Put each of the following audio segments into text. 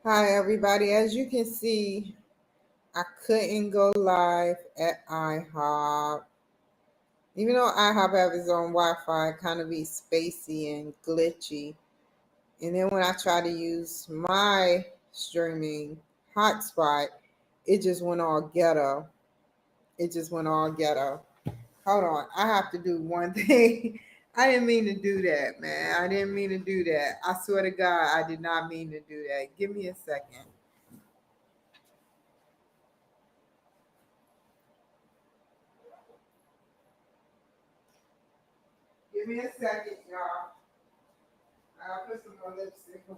Hi, everybody. As you can see, I couldn't go live at IHOP. Even though IHOP have its own Wi-Fi, it kind of be spacey and glitchy. And then when I try to use my streaming hotspot, it just went all ghetto. It just went all ghetto. Hold on. I have to do one thing. I didn't mean to do that, man. I didn't mean to do that. I swear to God, I did not mean to do that. Give me a second. Give me a second, y'all. I'll put some more lipstick on.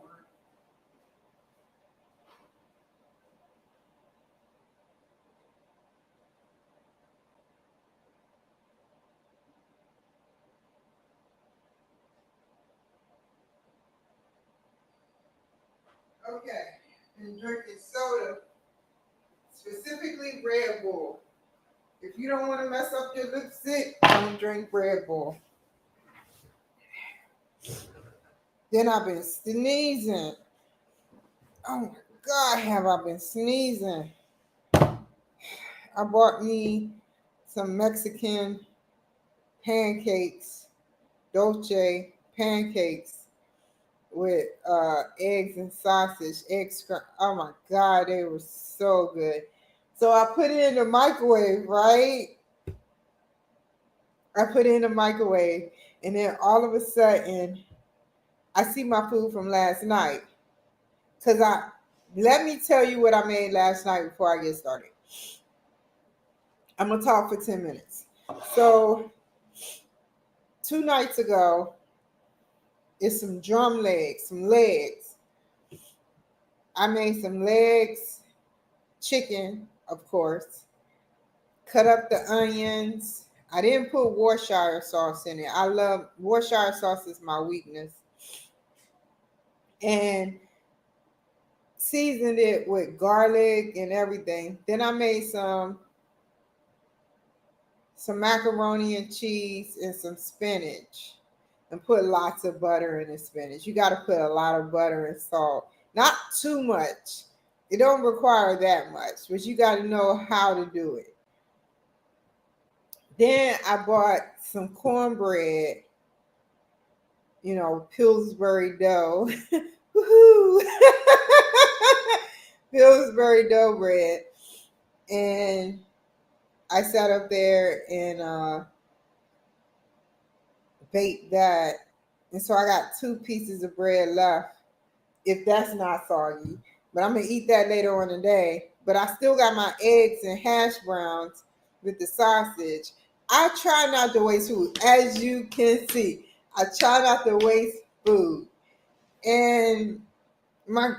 Okay. And drinking soda, specifically Red Bull. If you don't want to mess up your lipstick, don't drink Red Bull. Then I've been sneezing. Oh my God, have I been sneezing? I bought me some Mexican pancakes, dolce pancakes with eggs and sausage, Oh my God, they were so good. So I put it in the microwave, right? I put it in the microwave, and then all of a sudden, I see my food from last night. Let me tell you what I made last night before I get started. I'm gonna talk for 10 minutes. So 2 nights ago, it's some drum legs, some legs. I made some legs, chicken, of course. Cut up the onions. I didn't put Worcestershire sauce in it. I love Worcestershire sauce is my weakness. And seasoned it with garlic and everything. Then I made some macaroni and cheese and some spinach and put lots of butter in the spinach. You got to put a lot of butter and salt. Not too much. It don't require that much, but you got to know how to do it. Then I bought some cornbread, Pillsbury dough. Woohoo! Pillsbury dough bread. And I sat up there and baked that. And so I got 2 pieces of bread left, if that's not soggy. But I'm going to eat that later on today. But I still got my eggs and hash browns with the sausage. I try not to waste food. As you can see, I try not to waste food. And my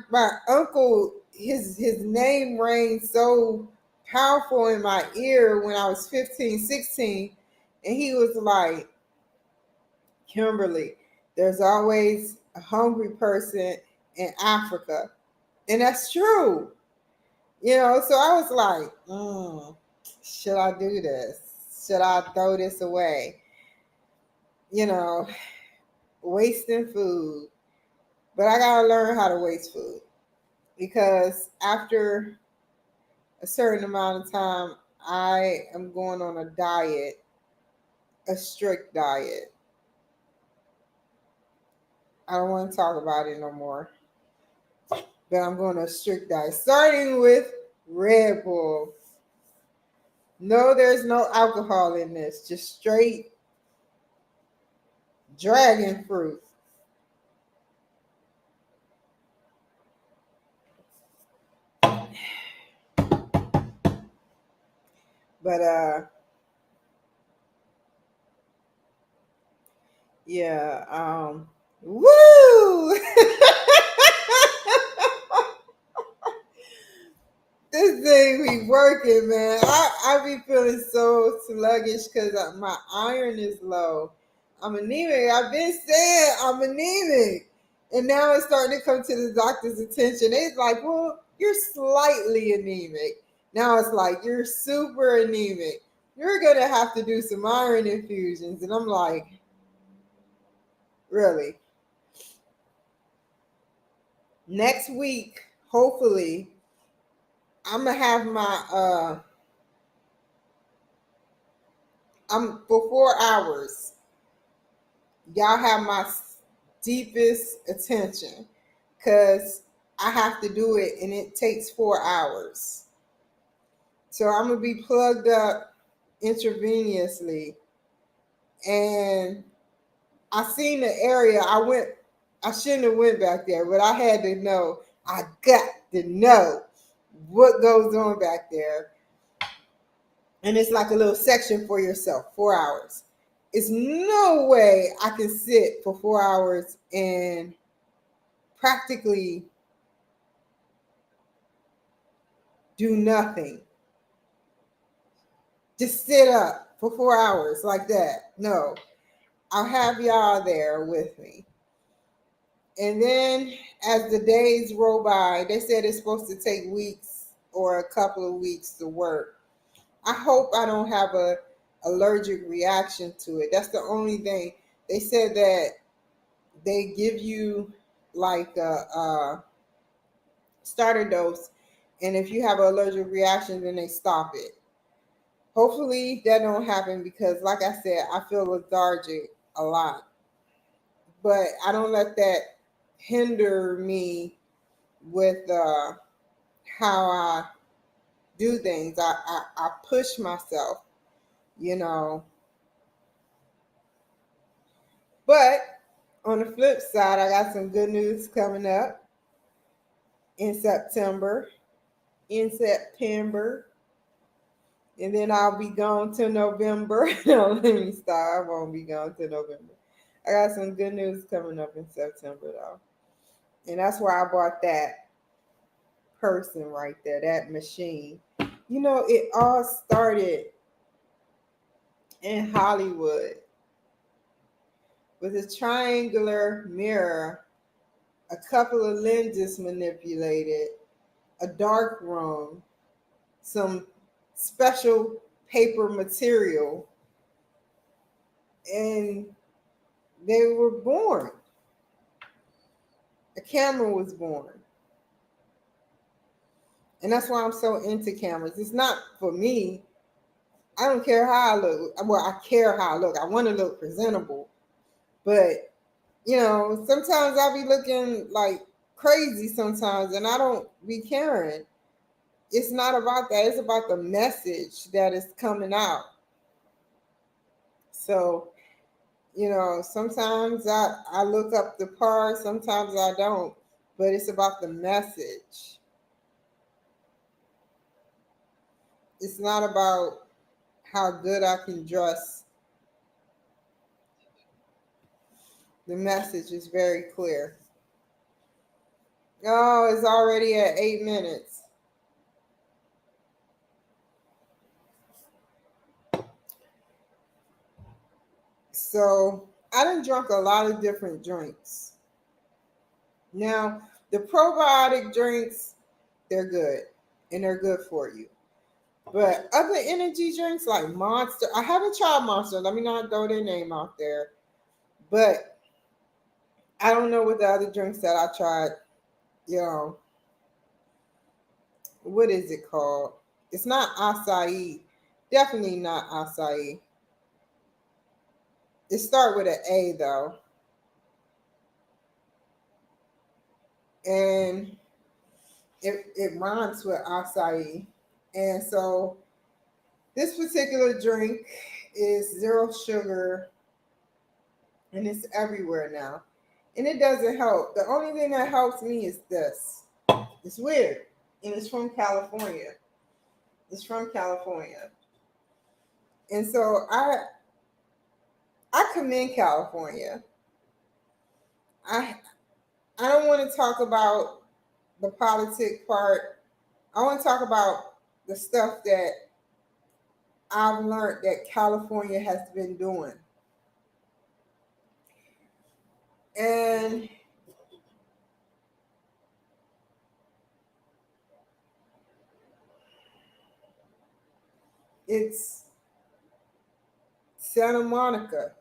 uncle, his name rang so powerful in my ear when I was 15, 16. And he was like, Kimberly, there's always a hungry person in Africa. And that's true. So I was like, should I do this? Should I throw this away? You know, Wasting food. But I got to learn how to waste food because after a certain amount of time, I am going on a diet, a strict diet. I don't want to talk about it no more. But I'm going on a strict diet, starting with Red Bull. No, there's no alcohol in this, just straight dragon fruit. But yeah, woo! This thing be working, man. I be feeling so sluggish because my iron is low. I'm anemic. I've been saying I'm anemic. And now it's starting to come to the doctor's attention. It's like, well, you're slightly anemic. Now it's like, you're super anemic. You're going to have to do some iron infusions. And I'm like, really? Next week, hopefully I'm gonna have my I'm for 4 hours. Y'all have my deepest attention because I have to do it and it takes 4 hours. So I'm gonna be plugged up intravenously, and I seen the area. I shouldn't have went back there, but I had to know. I got to know what goes on back there. And it's like a little section for yourself, 4 hours. It's no way I can sit for 4 hours and practically do nothing. Just sit up for 4 hours like that. No, I'll have y'all there with me. And then as the days roll by, they said it's supposed to take weeks or a couple of weeks to work. I hope I don't have a allergic reaction to it. That's the only thing. They said that they give you like a starter dose, and if you have an allergic reaction, then they stop it. Hopefully that don't happen because, like I said, I feel lethargic a lot. But I don't let that hinder me with how I do things. I push myself, you know. But on the flip side, I got some good news coming up in September. In September. And then I'll be gone till November. No, let me stop. I won't be gone till November. I got some good news coming up in September, though. And that's why I bought that person right there, that machine. You know, it all started in Hollywood with a triangular mirror, a couple of lenses manipulated, a dark room, some special paper material, and they were born. A camera was born. And that's why I'm so into cameras. It's not for me. I don't care how I look. Well, I care how I look. I want to look presentable. But, you know, sometimes I be looking like crazy sometimes and I don't be caring. It's not about that. It's about the message that is coming out. So, you know, sometimes I look up the part, sometimes I don't. But it's about the message. It's not about how good I can dress. The message is very clear. Oh, it's already at 8 minutes. So I done drunk a lot of different drinks. Now, the probiotic drinks, they're good and they're good for you. But other energy drinks like Monster, I haven't tried Monster. Let me not throw their name out there. But I don't know what the other drinks that I tried, you know, what is it called? It's not acai. Definitely not acai. It start with an A though. And it rhymes with acai. And so this particular drink is zero sugar and it's everywhere now. And it doesn't help. The only thing that helps me is this. It's weird. And it's from California. It's from California. And so I commend California. I I don't want to talk about the politic part. I want to talk about the stuff that I've learned that California has been doing. And it's Santa Monica,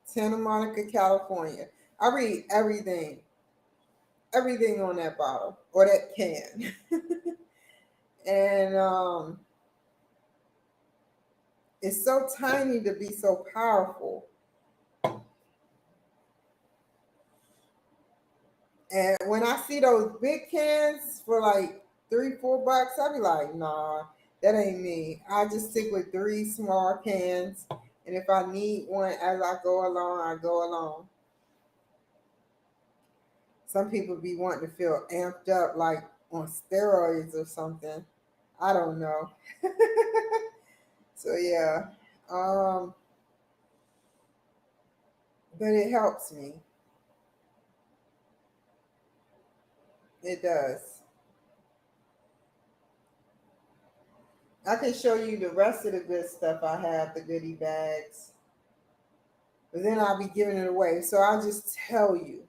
Santa Monica, California. I read everything, everything on that bottle or that can. And it's so tiny to be so powerful. And when I see those big cans for like $3, $4, I be like, nah, that ain't me. I just stick with three small cans. And if I need one as I go along, I go along. Some people be wanting to feel amped up like on steroids or something. I don't know. So yeah. Um, but it helps me. It does. I can show you the rest of the good stuff I have, the goodie bags. But then I'll be giving it away. So I'll just tell you.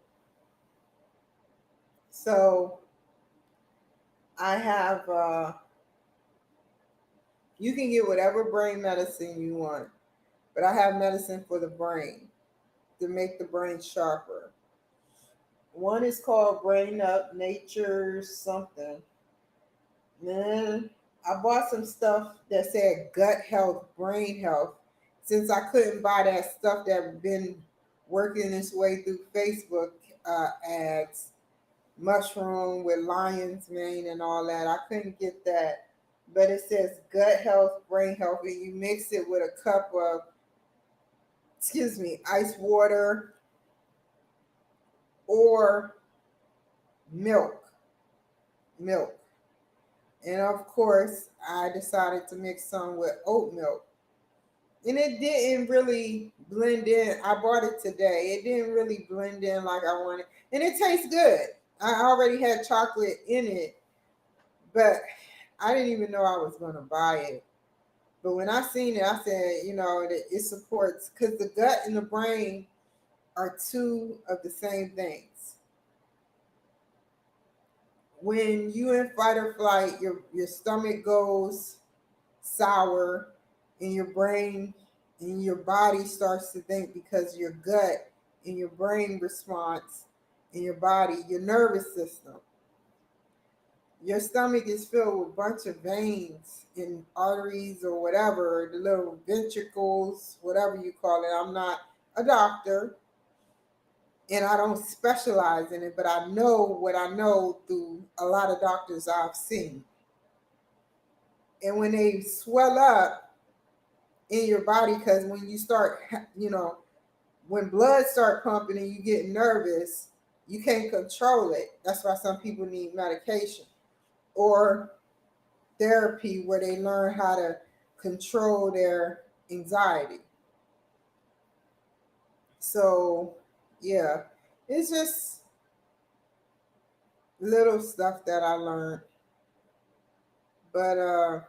So I have you can get whatever brain medicine you want, but I have medicine for the brain to make the brain sharper. One is called Brain Up, Nature's something. Man, I bought some stuff that said gut health, brain health, since I couldn't buy that stuff that been working its way through Facebook ads, mushroom with lion's mane and all that. I couldn't get that, but it says gut health, brain health, and you mix it with a cup of, excuse me, ice water or milk, milk. And of course, I decided to mix some with oat milk. And it didn't really blend in. I bought it today. It didn't really blend in like I wanted. And it tastes good. I already had chocolate in it, but I didn't even know I was going to buy it. But when I seen it, I said, that it supports, because the gut and the brain are two of the same things. When you in fight or flight, your stomach goes sour and your brain and your body starts to think, because your gut and your brain response in your body, your nervous system. Your stomach is filled with a bunch of veins and arteries or whatever, the little ventricles, whatever you call it. I'm not a doctor and I don't specialize in it, but I know what I know through a lot of doctors I've seen. And when they swell up in your body, because when you start, when blood start pumping and you get nervous, you can't control it. That's why some people need medication or therapy where they learn how to control their anxiety. So, yeah, it's just little stuff that I learned. But,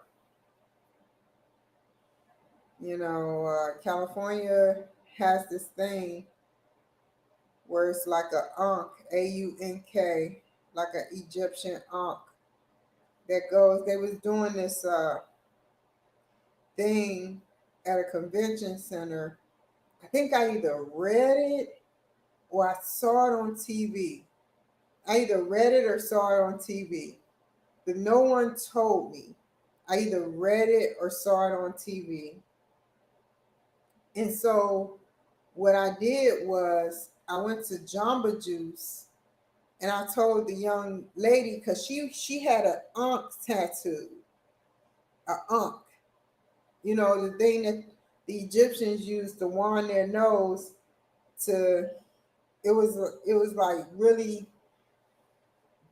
California has this thing where it's like a ankh, AUNK, like an Egyptian ankh that goes. They was doing this thing at a convention center. I think I either read it or I saw it on TV. I either read it or saw it on TV, but no one told me. I either read it or saw it on TV. And so what I did was I went to Jamba Juice and I told the young lady, because she had an ankh tattoo, a ankh, the thing that the Egyptians used to wand their nose to. It was like really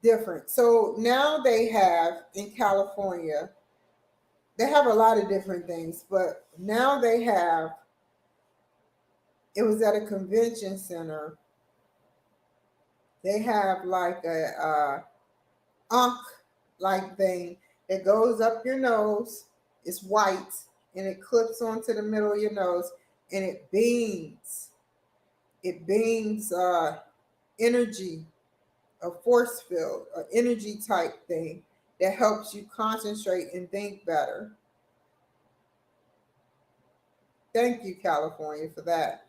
different. So now they have in California, they have a lot of different things, but now they have. It was at a convention center. They have like a ankh like thing that goes up your nose. It's white and it clips onto the middle of your nose and it beams. It beams energy, a force field, an energy type thing that helps you concentrate and think better. Thank you, California, for that.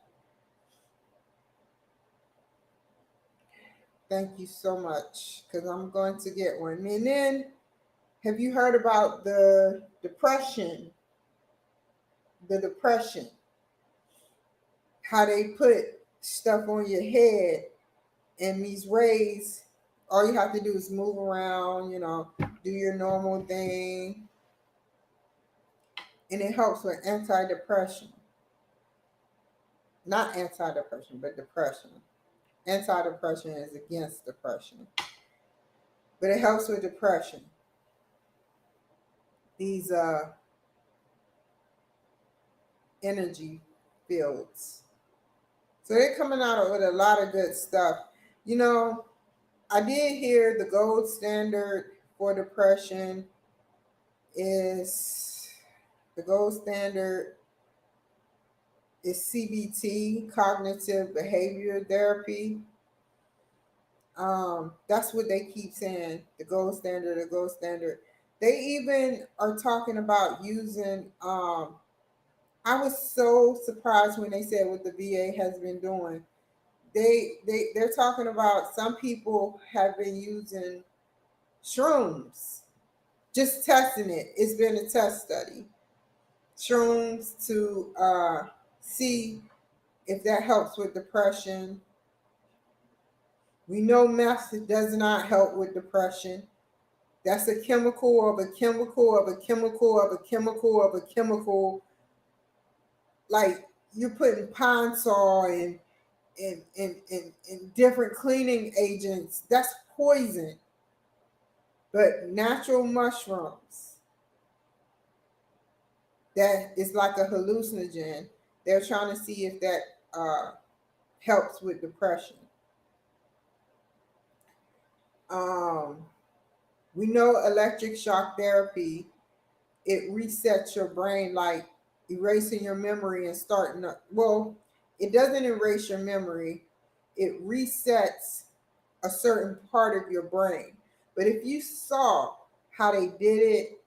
Thank you so much, because I'm going to get one. And then, have you heard about the depression? The depression, how they put stuff on your head and these rays, all you have to do is move around, do your normal thing, and it helps with antidepressant. Not antidepressant, but depression. Antidepressant is against depression, but it helps with depression. These energy fields. So they're coming out with a lot of good stuff. You know, I did hear the gold standard for depression is the gold standard is CBT, cognitive behavior therapy. That's what they keep saying, the gold standard, the gold standard. They even are talking about using I was so surprised when they said what the VA has been doing. They're talking about some people have been using shrooms, just testing it. It's been a test study. Shrooms to see if that helps with depression. We know meth does not help with depression. That's a chemical of a chemical of a chemical of a chemical of a chemical. Like you're putting pine sol and different cleaning agents. That's poison. But natural mushrooms, that is like a hallucinogen. They're trying to see if that helps with depression. Um, we know electric shock therapy, it resets your brain, like erasing your memory and starting up. Well, it doesn't erase your memory, it resets a certain part of your brain. But if you saw how they did it,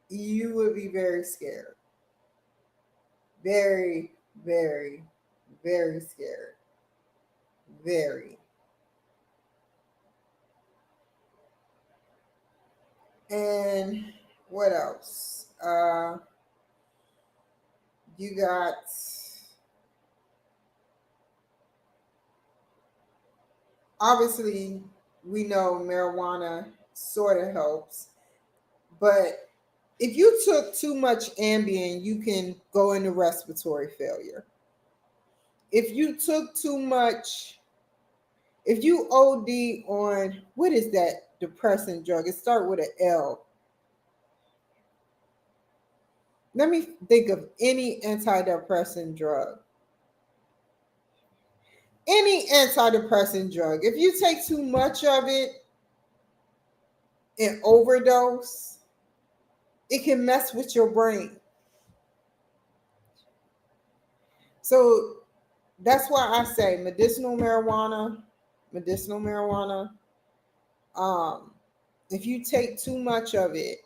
you would be very scared. Very, very, very scared. Very. And what else? You got, obviously, we know marijuana sort of helps, but if you took too much Ambien, you can go into respiratory failure. If you took too much, if you OD on, what is that depressant drug? It starts with an L. Let me think of any antidepressant drug. Any antidepressant drug. If you take too much of it and overdose, it can mess with your brain. So that's why I say medicinal marijuana. Um, if you take too much of it,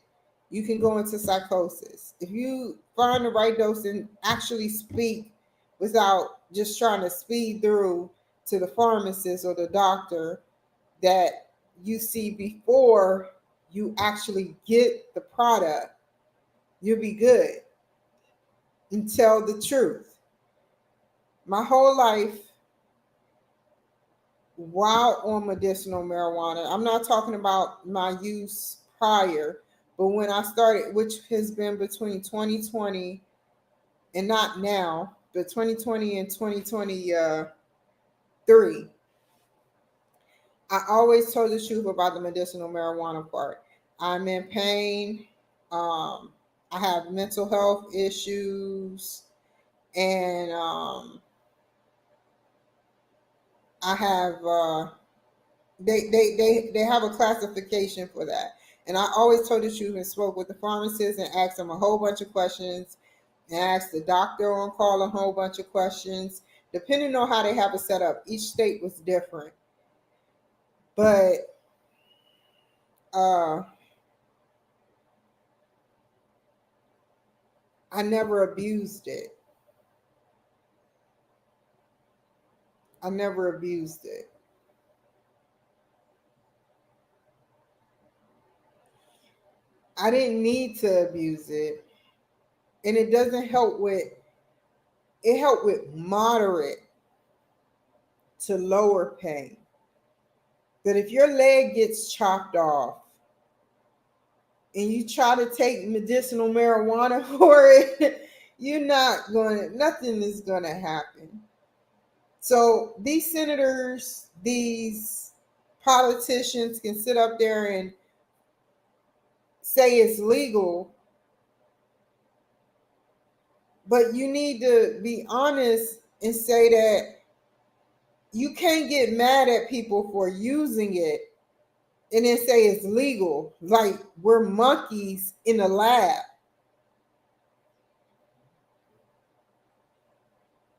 you can go into psychosis. If you find the right dose and actually speak without just trying to speed through to the pharmacist or the doctor that you see before you actually get the product, you'll be good and tell the truth. My whole life, while on medicinal marijuana, I'm not talking about my use prior, but when I started, which has been between 2020 and not now, but 2020 and 2023, I always told the truth about the medicinal marijuana part. I'm in pain. I have mental health issues, and I have they have a classification for that. And I always told the truth and spoke with the pharmacist and asked them a whole bunch of questions and asked the doctor on call a whole bunch of questions. Depending on how they have it set up, each state was different. But uh, I never abused it. I never abused it. I didn't need to abuse it. And it doesn't help with, it helped with moderate to lower pain. That if your leg gets chopped off and you try to take medicinal marijuana for it, you're not going to, nothing is going to happen. So these senators, these politicians can sit up there and say it's legal, but you need to be honest and say that you can't get mad at people for using it and then say it's legal, like we're monkeys in a lab.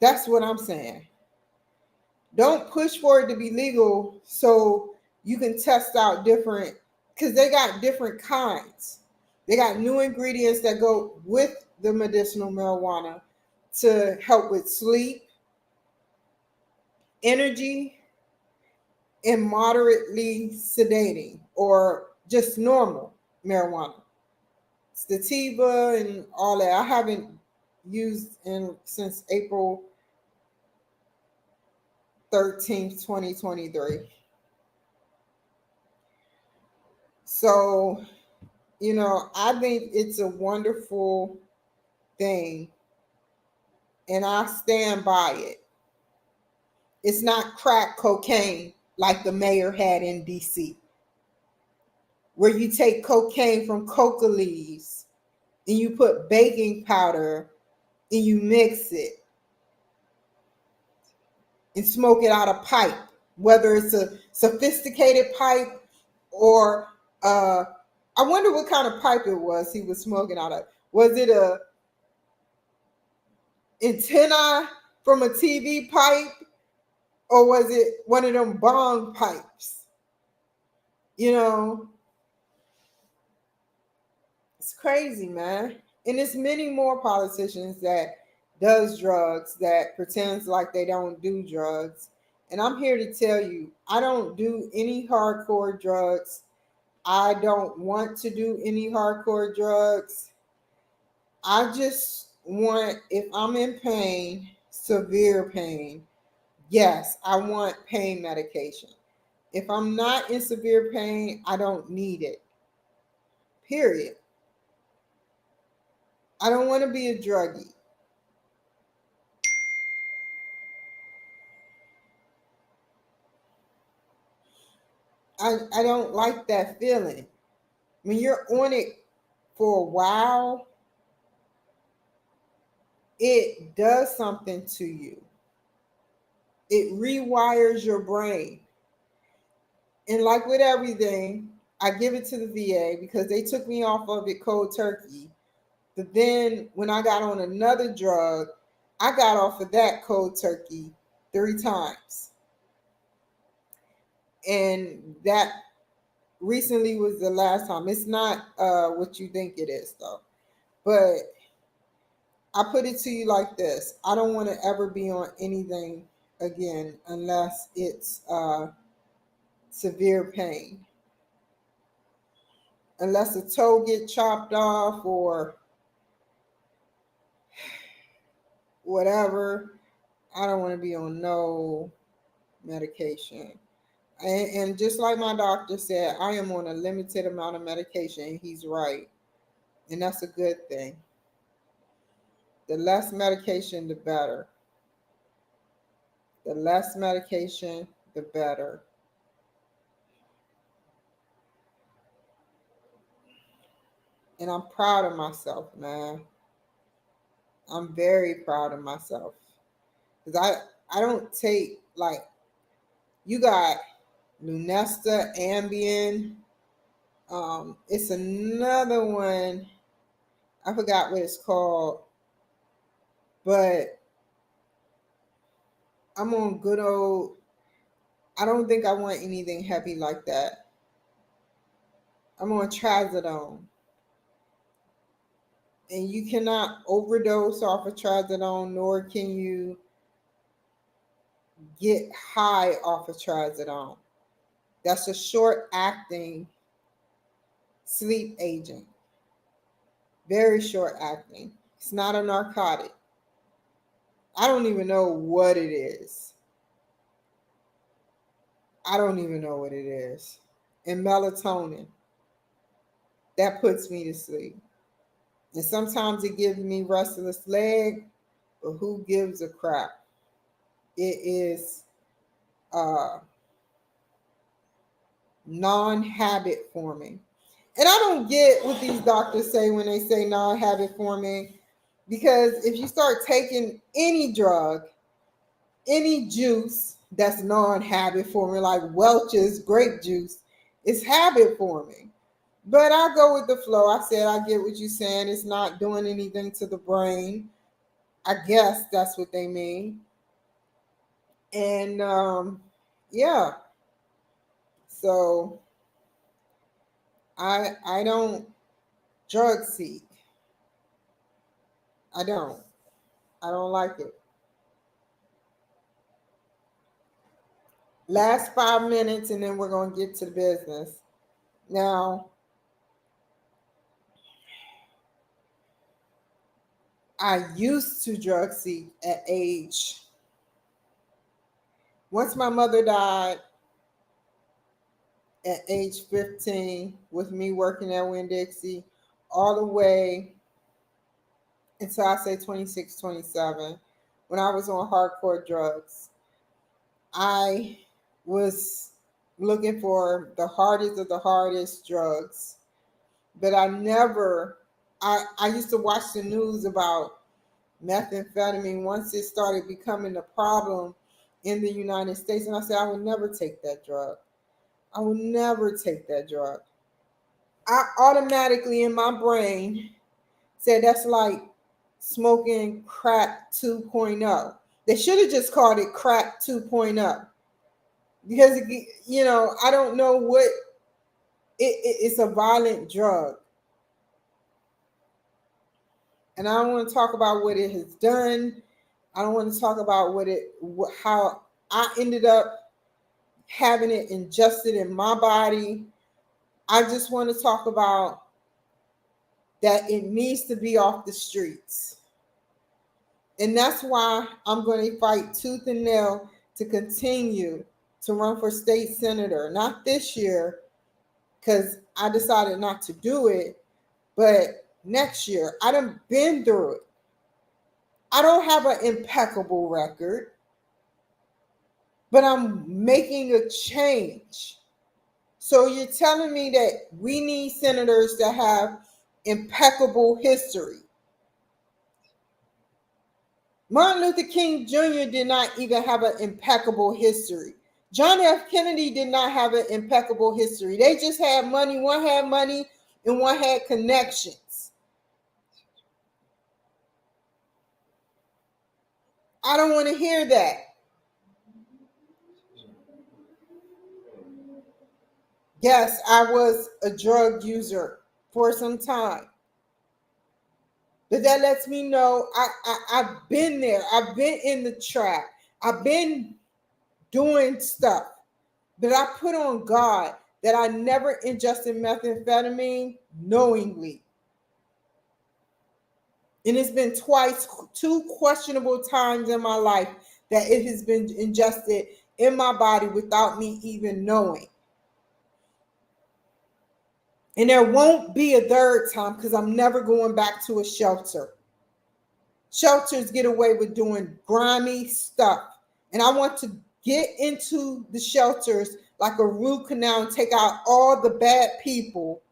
That's what I'm saying. Don't push for it to be legal so you can test out different, because they got different kinds. They got new ingredients that go with the medicinal marijuana to help with sleep, energy, and moderately sedating, or just normal marijuana. Sativa and all that. I haven't used in since April 13th, 2023. So, I think it's a wonderful thing and I stand by it. It's not crack cocaine like the mayor had in DC, where you take cocaine from coca leaves and you put baking powder and you mix it and smoke it out of pipe, whether it's a sophisticated pipe or I wonder what kind of pipe it was he was smoking out of. Was it a antenna from a TV pipe, or was it one of them bong pipes? It's crazy, man. And there's many more politicians that does drugs that pretends like they don't do drugs. And I'm here to tell you, I don't do any hardcore drugs. I don't want to do any hardcore drugs. I just want, if I'm in pain, severe pain, yes, I want pain medication. If I'm not in severe pain, I don't need it. Period. I don't want to be a druggie. I don't like that feeling. When you're on it for a while, it does something to you. It rewires your brain. And like with everything, I give it to the VA because they took me off of it cold turkey. But then when I got on another drug, I got off of that cold turkey 3 times. And that recently was the last time. It's not what you think it is, though. But I put it to you like this: I don't want to ever be on anything again unless it's severe pain. Unless a toe get chopped off or whatever, I don't want to be on no medication. And just like my doctor said, I am on a limited amount of medication, and he's right. And that's a good thing. The less medication, the better. The less medication, the better. And I'm proud of myself, man. I'm very proud of myself. Because I don't take, like, you got Lunesta, Ambien. It's another one. I forgot what it's called. But I'm on good old, I don't think I want anything heavy like that. I'm on trazodone. And you cannot overdose off of trazodone, nor can you get high off of trazodone. That's a short acting sleep agent. Very short acting. It's not a narcotic. I don't even know what it is. I don't even know what it is. And melatonin, that puts me to sleep. And sometimes it gives me restless leg, but who gives a crap? It is non-habit forming. And I don't get what these doctors say when they say non-habit forming, because if you start taking any drug, any juice that's non-habit forming, like Welch's grape juice, it's habit forming. But I go with the flow. I said, I get what you're saying. It's not doing anything to the brain. I guess that's what they mean. And yeah, so I don't drug seek. I don't. I don't like it. Last 5 minutes, and then we're going to get to the business. Now, I used to drug seek at age. Once my mother died at age 15, with me working at Winn-Dixie, all the way until I say 26, 27, when I was on hardcore drugs, I was looking for the hardest of the hardest drugs. But I used to watch the news about methamphetamine once it started becoming a problem in the United States. And I said, I would never take that drug. I will never take that drug. I automatically in my brain said that's like smoking crack 2.0. They should have just called it crack 2.0, because I don't know what it's a violent drug, and I don't want to talk about what it has done. I don't want to talk about how I ended up having it ingested in my body. I just want to talk about that it needs to be off the streets. And that's why I'm going to fight tooth and nail to continue to run for state senator. Not this year, because I decided not to do it, but next year. I done been through it. I don't have an impeccable record, but I'm making a change. So you're telling me that we need senators that have impeccable history. Martin Luther King Jr. did not even have an impeccable history. John F. Kennedy did not have an impeccable history. They just had money. One had money and one had connections. I don't want to hear that. Yes, I was a drug user for some time. But that lets me know I've been there. I've been in the trap. I've been doing stuff. But I put on God that I never ingested methamphetamine knowingly. And it's been two questionable times in my life that it has been ingested in my body without me even knowing. And there won't be a third time, because I'm never going back to a shelter. Shelters get away with doing grimy stuff. And I want to get into the shelters like a root canal and take out all the bad people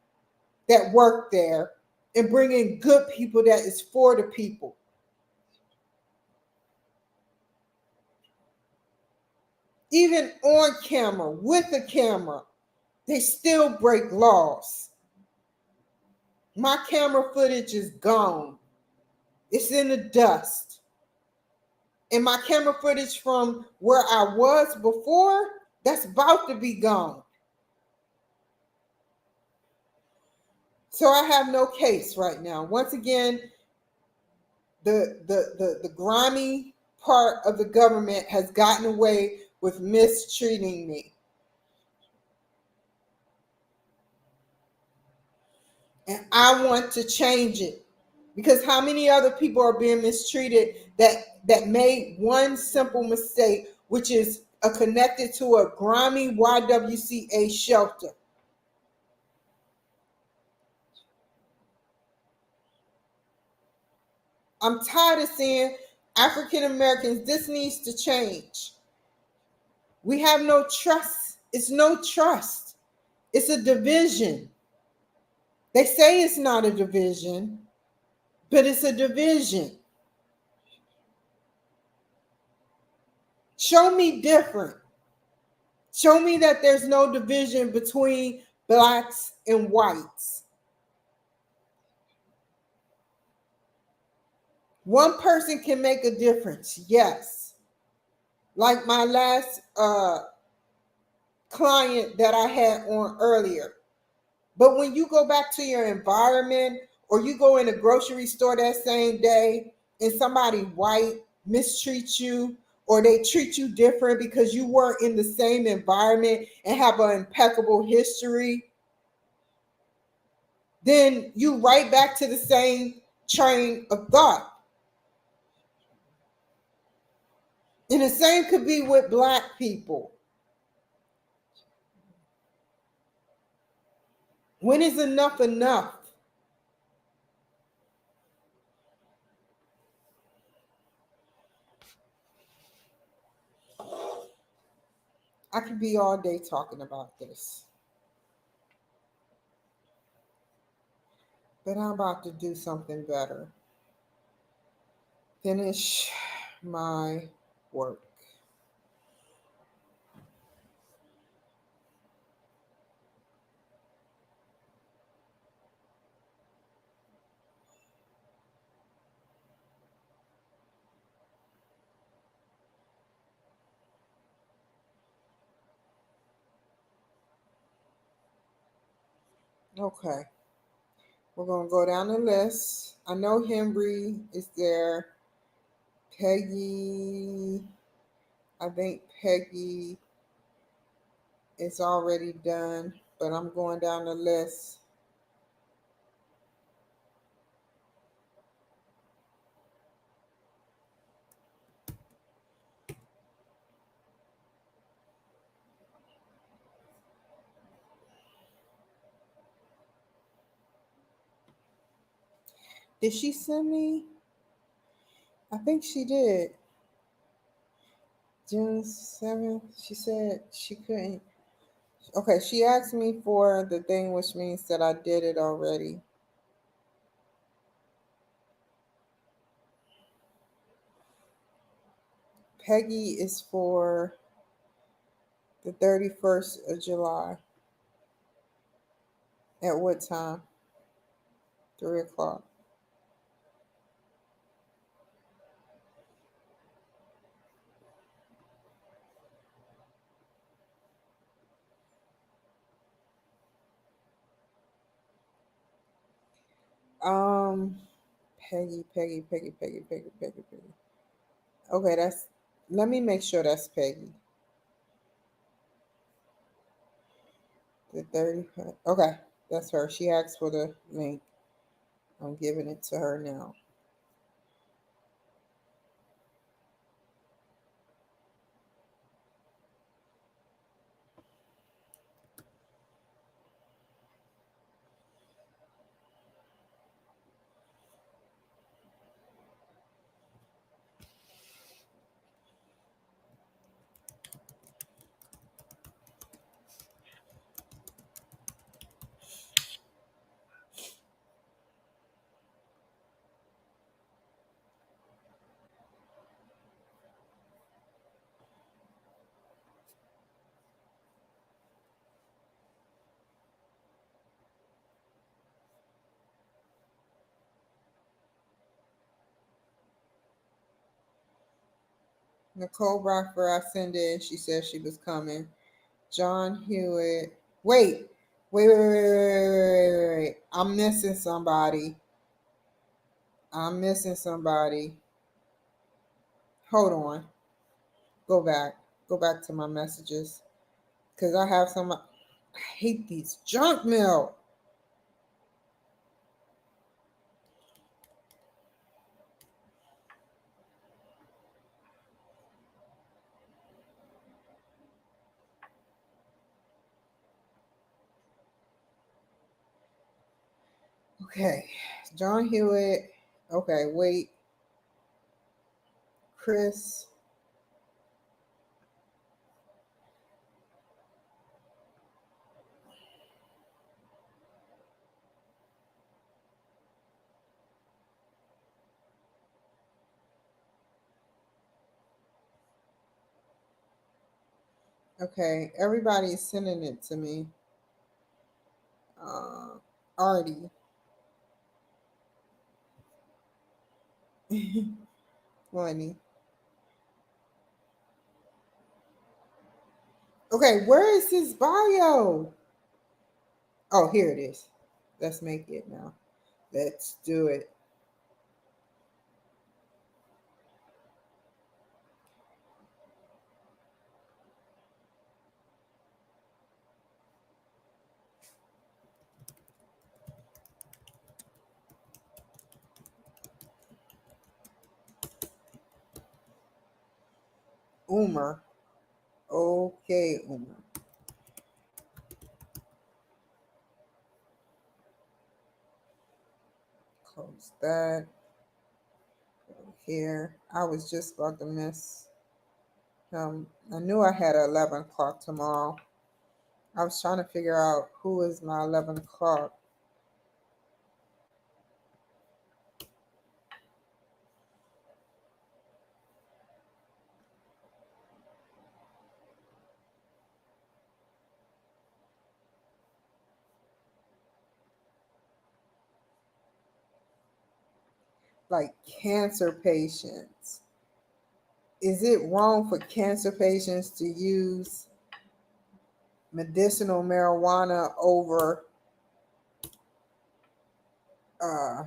that work there and bring in good people that is for the people. Even on camera, with a camera, they still break laws. My camera footage is gone. It's in the dust. And my camera footage from where I was before, that's about to be gone. So I have no case right now. Once again, the grimy part of the government has gotten away with mistreating me. And I want to change it. Because how many other people are being mistreated that made one simple mistake, which is connected to a grimy YWCA shelter? I'm tired of seeing African Americans. This needs to change. We have no trust. It's no trust. It's a division. They say it's not a division, but it's a division. Show me different. Show me that there's no division between blacks and whites. One person can make a difference, yes. Like my last client that I had on earlier. But when you go back to your environment, or you go in a grocery store that same day and somebody white mistreats you, or they treat you different because you weren't in the same environment and have an impeccable history, then you right back to the same train of thought. And the same could be with black people. When is enough enough? I could be all day talking about this. But I'm about to do something better. Finish my work. Okay. We're going to go down the list. I know Henry is there. Peggy. I think Peggy is already done, but I'm going down the list. Did she send me? I think she did. June 7th. She said she couldn't. Okay, she asked me for the thing, which means that I did it already. Peggy is for the 31st of July. At what time? 3 o'clock. Um, Peggy. Okay, that's. Let me make sure that's Peggy. The 30. Okay, that's her. She asked for the link. I'm giving it to her now. Nicole Rockford, I sent it. She said she was coming. John Hewitt. Wait. I'm missing somebody. Hold on. Go back. Go back to my messages. Because I have some. I hate these junk mail. Okay, John Hewitt. Okay, wait, Chris. Okay, everybody is sending it to me. Artie. Funny. Okay, where is his bio? Oh, here it is. Let's make it now. Let's do it. Umar. Okay, Umar. Close that. Go here. I was just about to miss him. I knew I had 11 o'clock tomorrow. I was trying to figure out who is my 11 o'clock. Like cancer patients. Is it wrong for cancer patients to use medicinal marijuana over uh,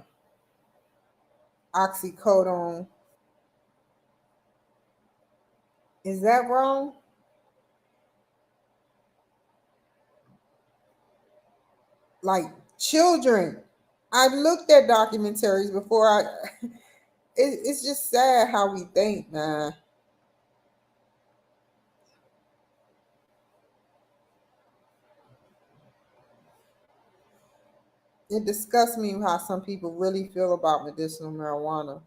oxycodone? Is that wrong? Like children. I've looked at documentaries before. It's just sad how we think, man. It disgusts me how some people really feel about medicinal marijuana.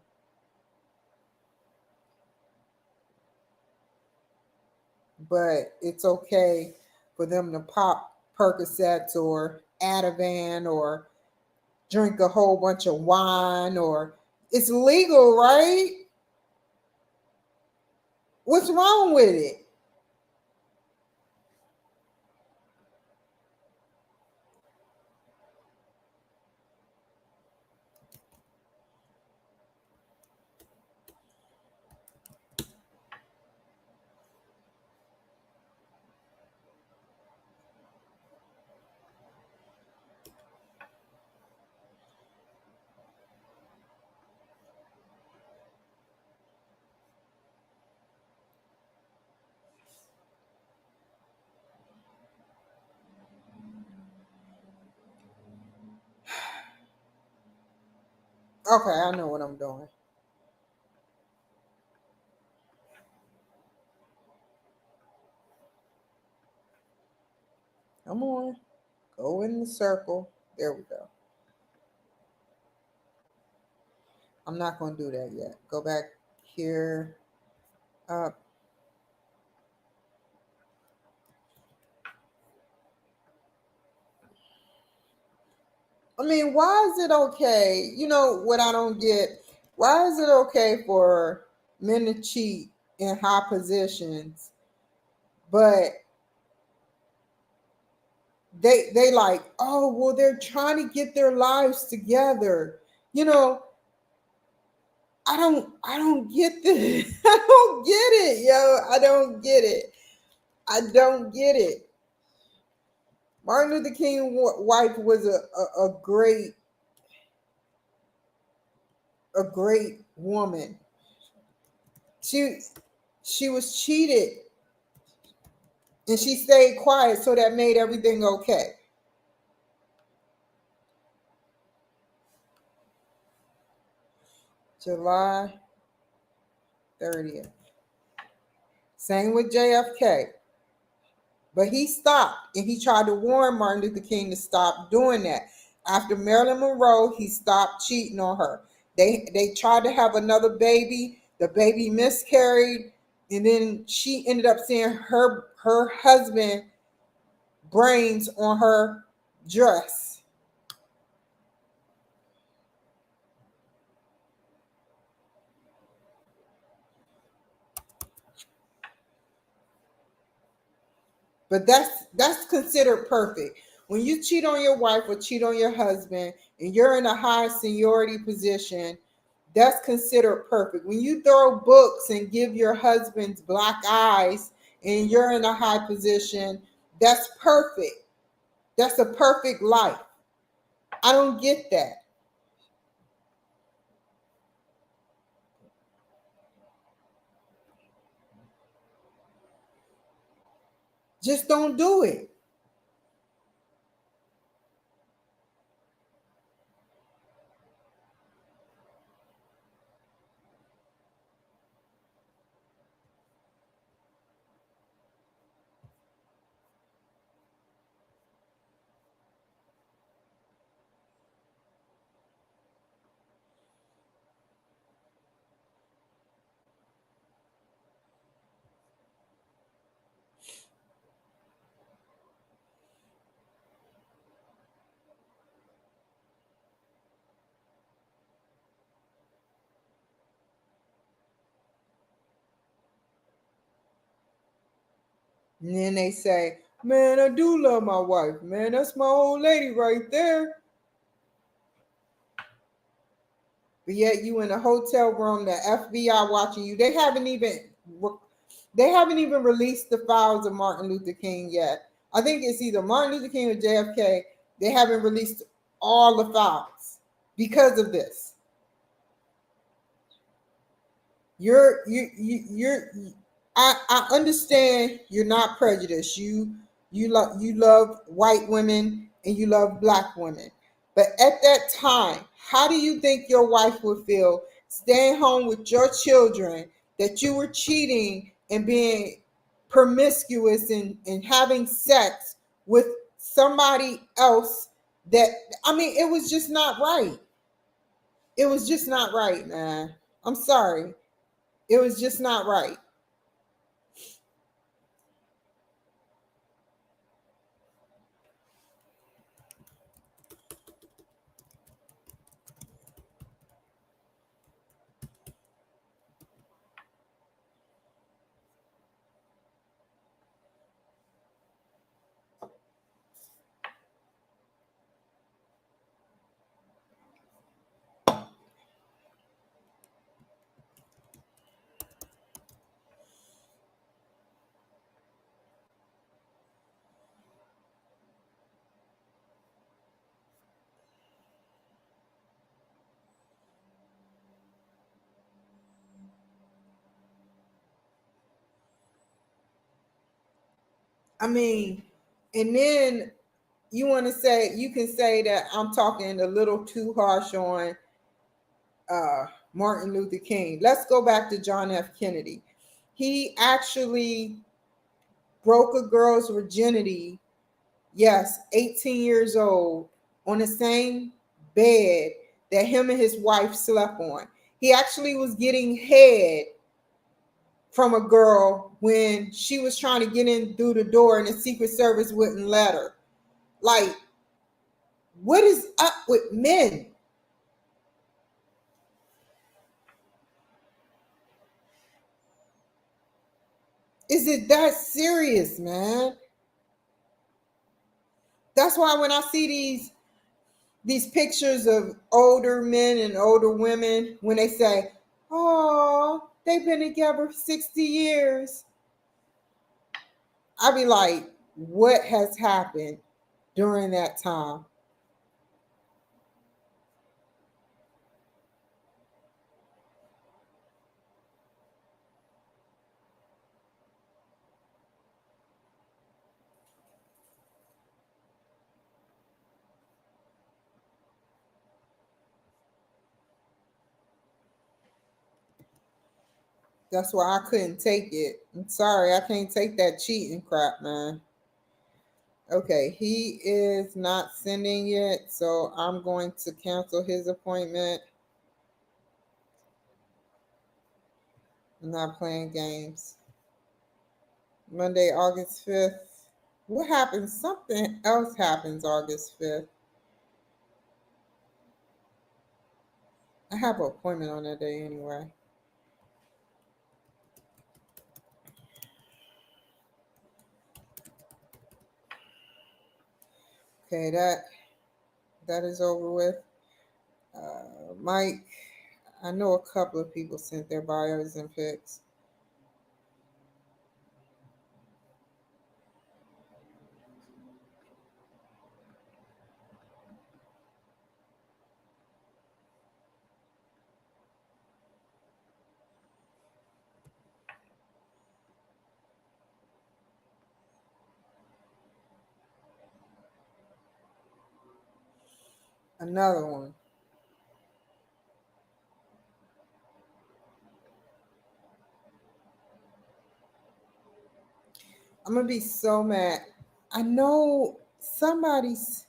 But it's okay for them to pop Percocets or Ativan or drink a whole bunch of wine, or it's legal, right? What's wrong with it? Okay, I know what I'm doing. Come on, go in the circle. There we go. I'm not going to do that yet. Go back here. Up. I mean, why is it okay? You know what I don't get? Why is it okay for men to cheat in high positions, but they like, oh well, they're trying to get their lives together. You know, I don't get this. I don't get it, yo. I don't get it. I don't get it. Martin Luther King wife was a great woman. She she was cheated and she stayed quiet, so that made everything okay. July 30th. Same with JFK. But he stopped and he tried to warn Martin Luther King to stop doing that. After Marilyn Monroe, he stopped cheating on her. They tried to have another baby. The baby miscarried, and then she ended up seeing her husband brains on her dress. But that's considered perfect. When you cheat on your wife or cheat on your husband and you're in a high seniority position, that's considered perfect. When you throw books and give your husband's black eyes and you're in a high position, that's perfect. That's a perfect life. I don't get that. Just don't do it. And then they say, man, I do love my wife. Man, that's my old lady right there. But yet you in a hotel room, the FBI watching you. They haven't even released the files of Martin Luther King yet. I think it's either Martin Luther King or JFK. They haven't released all the files because of this. You're I understand you're not prejudiced. You love white women and you love black women. But at that time, how do you think your wife would feel staying home with your children that you were cheating and being promiscuous and having sex with somebody else that I mean it was just not right. It was just not right, man. I'm sorry. It was just not right. I mean, and then you can say that I'm talking a little too harsh on uh, Martin Luther King. Let's go back to John F. Kennedy. He actually broke a girl's virginity, yes, 18 years old, on the same bed that him and his wife slept on. He actually was getting head from a girl when she was trying to get in through the door and the Secret Service wouldn't let her. Like, what is up with men? Is it that serious, man? That's why when I see these pictures of older men and older women, when they say, "Oh, they've been together 60 years," I be like, "What has happened during that time?" That's why I couldn't take it. I'm sorry, I can't take that cheating crap, man. Okay, he is not sending it, so I'm going to cancel his appointment. I'm not playing games. Monday, August 5th. What happens? Something else happens August 5th. I have an appointment on that day anyway. Okay, that is over with. Mike, I know a couple of people sent their bios and pics. Another one. I'm gonna be so mad. I know somebody's.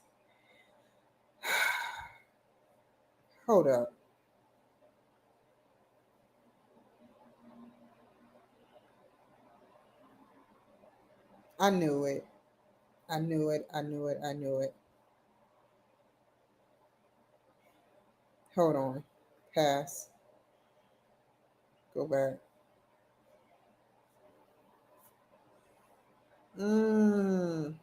Hold up. I knew it. I knew it. I knew it. I knew it. Hold on. Pass. Go back. Mmm.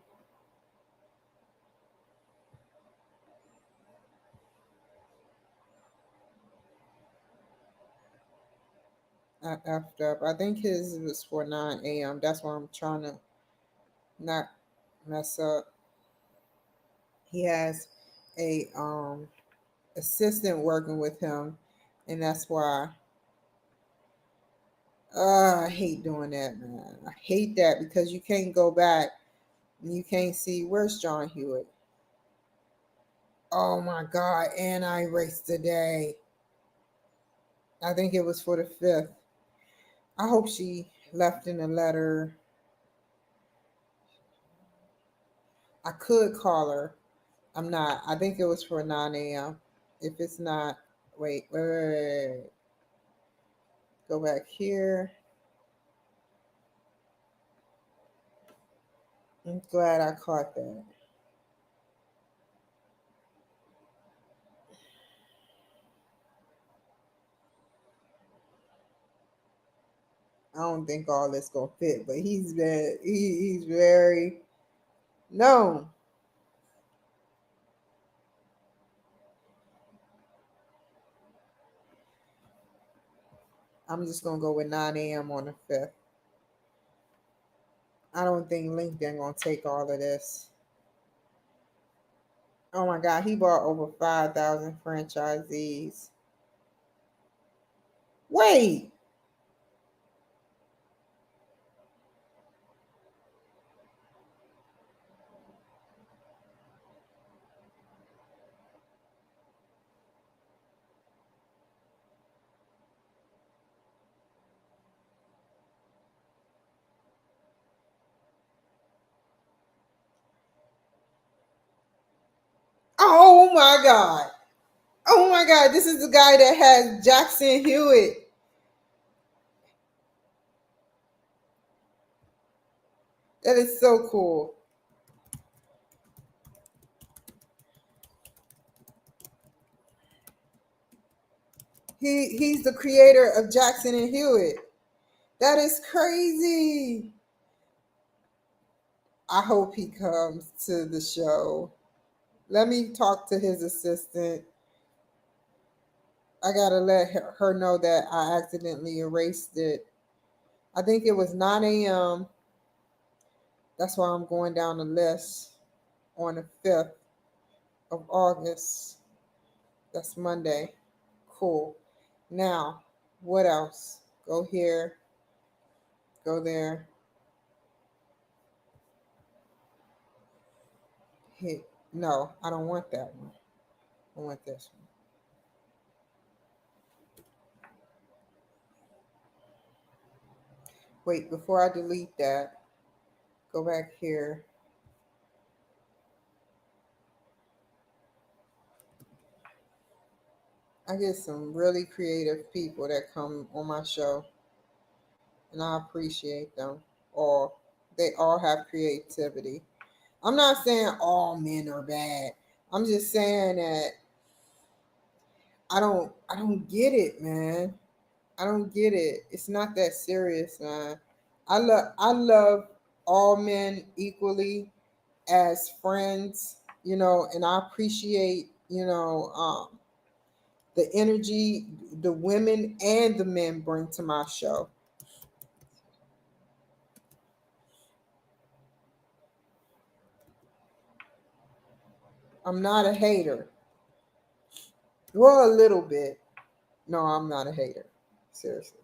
I effed up. I think his was for 9 a.m. That's why I'm trying to not mess up. He has a assistant working with him, and that's why I hate doing that, man. I hate that because you can't go back and you can't see where's John Hewitt. Oh my god, and I erased the day. I think it was for the 5th. I hope she left in a letter. I could call her. I'm not. I think it was for 9 a.m. If it's not, wait. Go back here. I'm glad I caught that. I don't think all this gonna fit, but he's very no. I'm just gonna go with 9 a.m. on the 5th. I don't think LinkedIn gonna take all of this. Oh my god, he bought over 5,000 franchisees. Wait. Oh my god. Oh my god, this is the guy that has Jackson Hewitt. That is so cool. He's the creator of Jackson and Hewitt. That is crazy. I hope he comes to the show. Let me talk to his assistant. I gotta let her know that I accidentally erased it. I think it was 9 a.m. That's why I'm going down the list on the 5th of August. That's Monday. Cool. Now, what else? Go here, go there, hit. No, I don't want that one. I want this one. Wait, before I delete that, go back here. I get some really creative people that come on my show, and I appreciate them all. They all have creativity. I'm not saying all men are bad. I'm just saying that I don't get it, man. I don't get it. It's not that serious, man. I love all men equally as friends, and I appreciate, the energy the women and the men bring to my show. I'm not a hater. Well, a little bit. No, I'm not a hater. Seriously.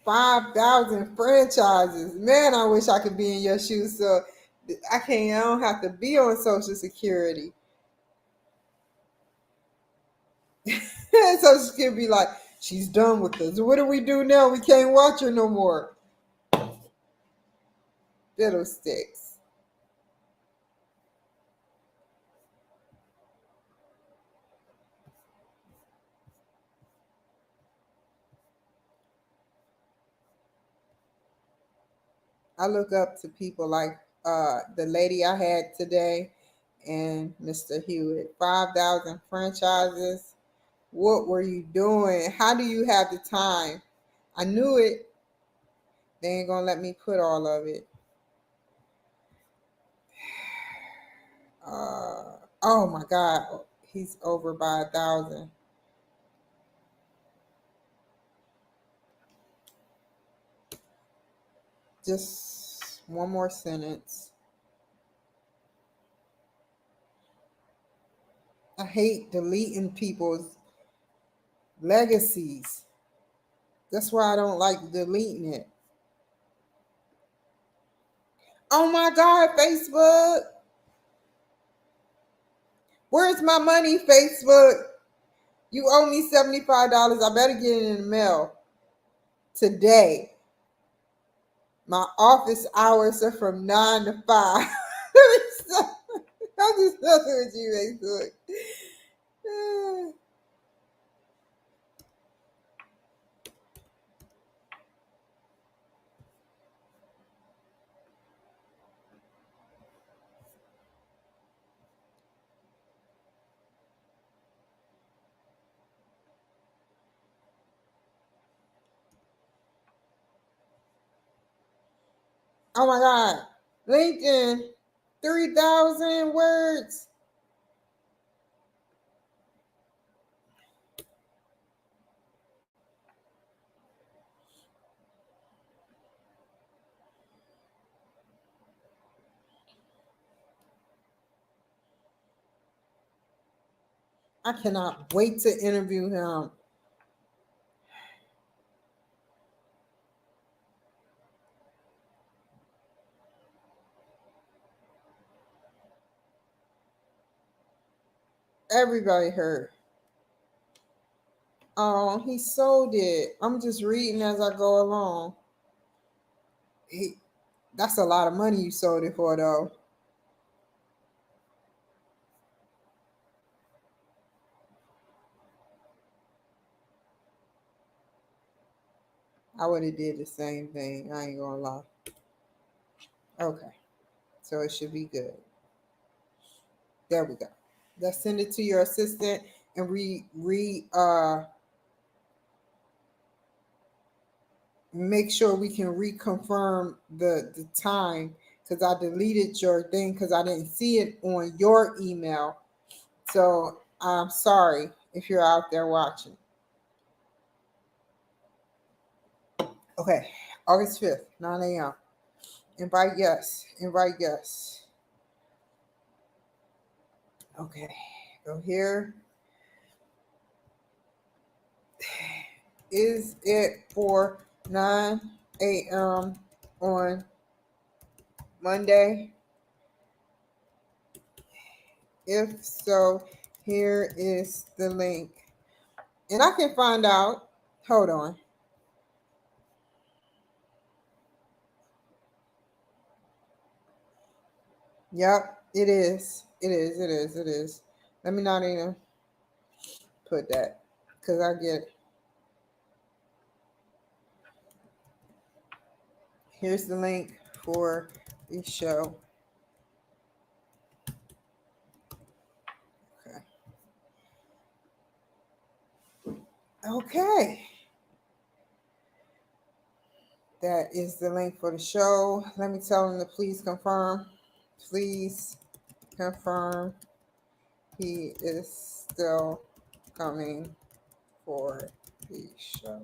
5,000 franchises. Man, I wish I could be in your shoes. So I can't, I don't have to be on Social Security. Social Security be like, she's done with us. What do we do now? We can't watch her no more. Fiddlesticks. I look up to people like the lady I had today and Mr. Hewitt. 5,000 franchises. What were you doing? How do you have the time? I knew it. They ain't gonna let me put all of it. Oh my God, he's over by 1,000. Just one more sentence. I hate deleting people's legacies. That's why I don't like deleting it. Oh my God, Facebook. Where's my money, Facebook? You owe me $75. I better get it in the mail today. My office hours are from 9 to 5. I'm just messing with you, Facebook. Oh my God. LinkedIn, 3,000 words. I cannot wait to interview him. Everybody heard. Oh, he sold it. I'm just reading as I go along. He, that's a lot of money you sold it for, though. I would have did the same thing. I ain't gonna lie. Okay, so it should be good. There we go. Let's send it to your assistant and make sure we can reconfirm the time because I deleted your thing because I didn't see it on your email. So I'm sorry if you're out there watching. Okay, August 5th, 9 a.m. Invite yes. Invite yes. Okay, go here. Is it for 9 a.m. on Monday? If so, here is the link. And I can find out. Hold on. Yep, it is. It is. It is. It is. Let me not even put that because I get. Here's the link for the show. Okay. Okay. That is the link for the show. Let me tell him to please confirm. Please confirm he is still coming for the show.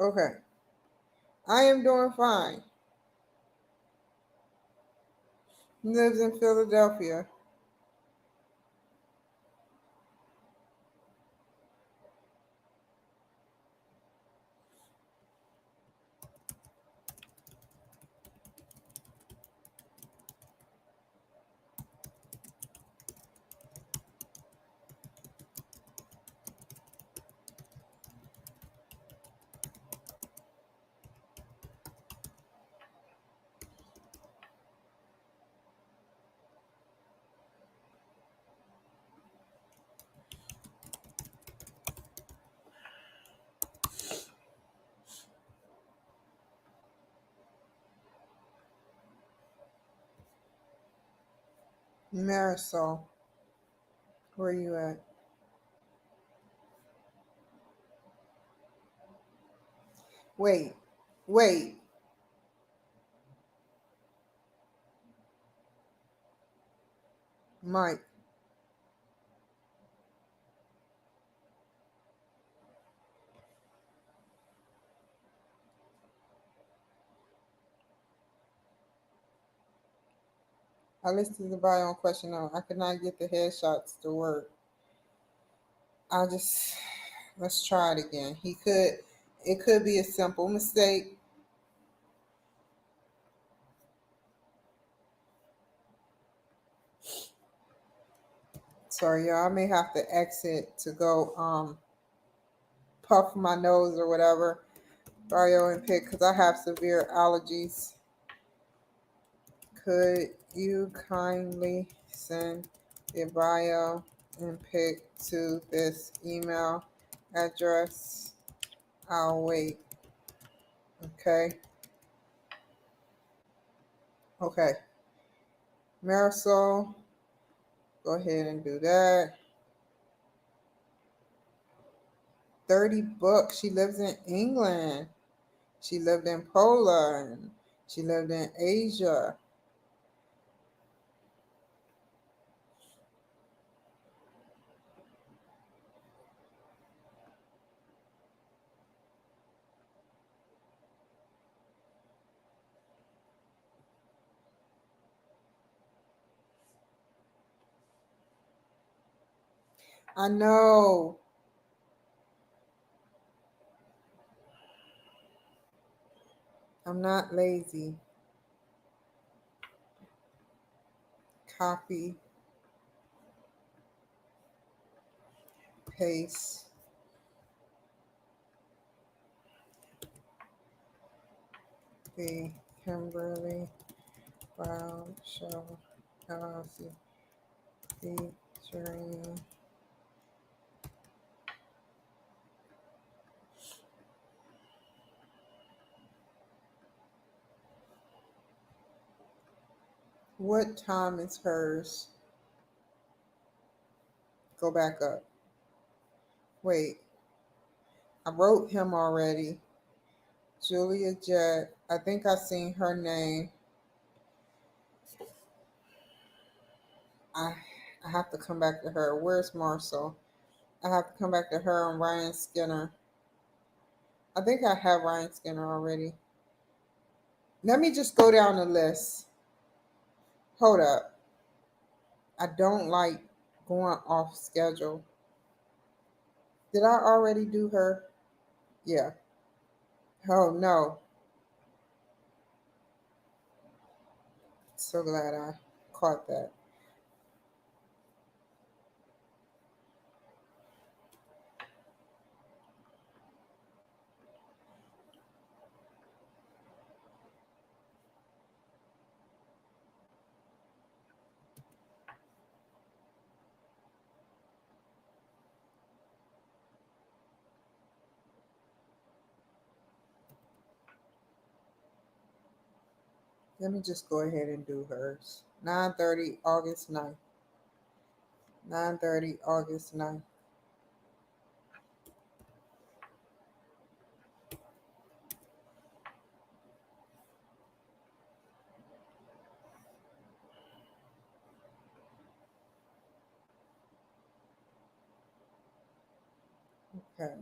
Okay. I am doing fine. He lives in Philadelphia. Marisol, where you at? Wait, wait. Mike. I listed the bio on question note. I could not get the headshots to work. I just let's try it again. It could be a simple mistake. Sorry, y'all. I may have to exit to go puff my nose or whatever. Bio and pick because I have severe allergies. Could you kindly send your bio and pick to this email address? I'll wait. Okay. Okay. Marisol, go ahead and do that. 30 books. She lives in England. She lived in Poland. She lived in Asia. I know. I'm not lazy. Copy, paste. The Kimberly Brown Show LLC featuring what time is hers? Go back up. Wait, I wrote him already. Julia Jett. I think I seen her name. I I have to come back to her. Where's Marcel? I have to come back to her and Ryan Skinner. I think I have Ryan Skinner already. Let me just go down the list. Hold up. I don't like going off schedule. Did I already do her? Yeah. Oh no. So glad I caught that. Let me just go ahead and do hers. 9:30 August 9th. 9:30 August 9th. Okay.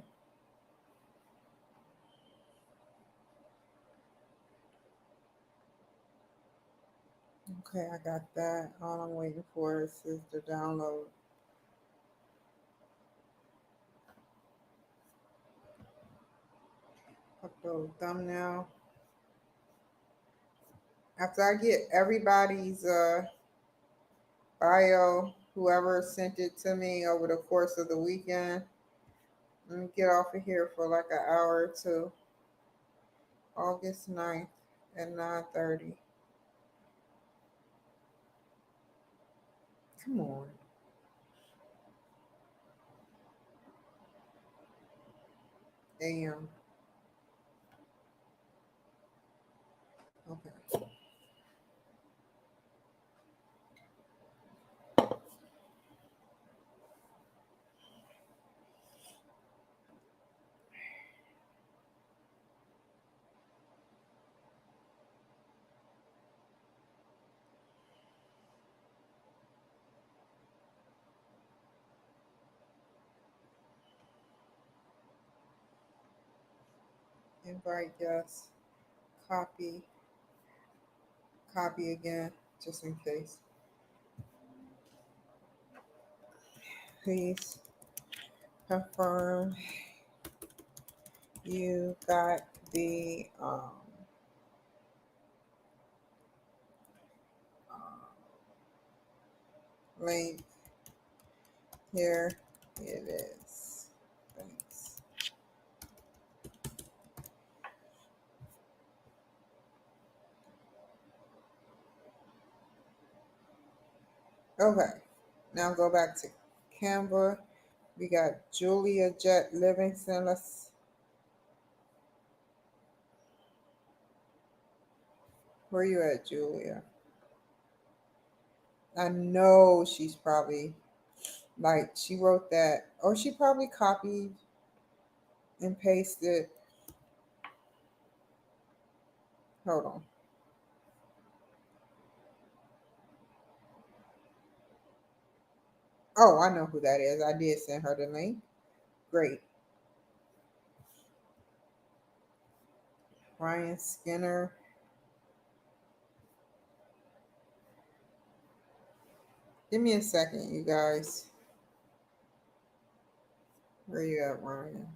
Okay, I got that. All I'm waiting for is the download. Upload thumbnail. After I get everybody's bio, whoever sent it to me over the course of the weekend, let me get off of here for like an hour or two. August 9th at 9:30. Come on. AM. Okay. Invite guests. Copy. Copy again, just in case. Please confirm you got the link. Here it is. Thanks. Okay. Now go back to Canva. We got Julia Jet Livingston. Where you at, Julia? I know she's probably like she wrote that, or she probably copied and pasted. Hold on. Oh, I know who that is. I did send her the link. Great. Ryan Skinner. Give me a second, you guys. Where you at, Ryan?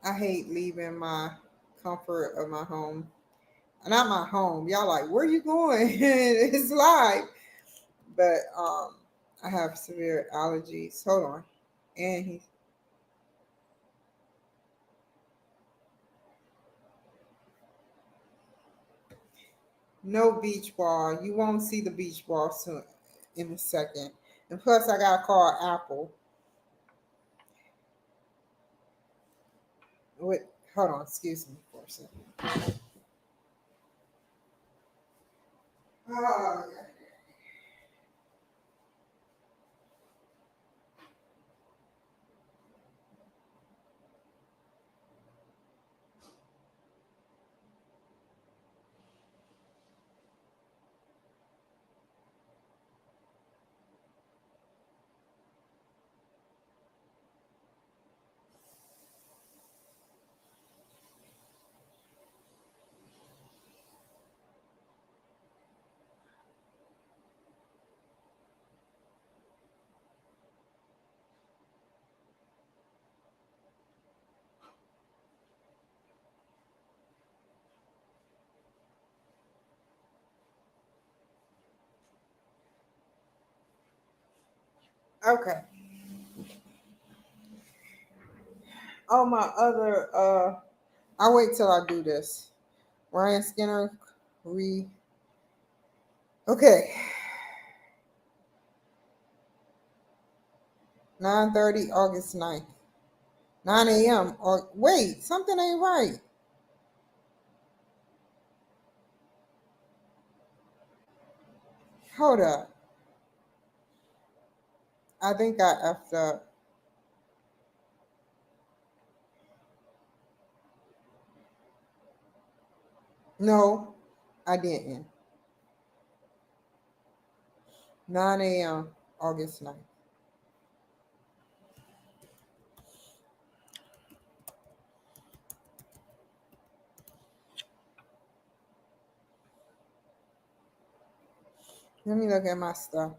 I hate leaving my comfort of my home. Not my home. Y'all like, where you going? It's live. But I have severe allergies. Hold on. And he no beach ball. You won't see the beach ball soon in a second. And plus I gotta call Apple. Wait, hold on, excuse me for a second. Oh, okay. Oh, my other I'll wait till I do this. Ryan Skinner re okay. 9:30 August 9th. 9 a.m. Or wait, something ain't right. Hold up. I think I effed up. No, I didn't. 9 a.m. August 9th. Let me look at my stuff.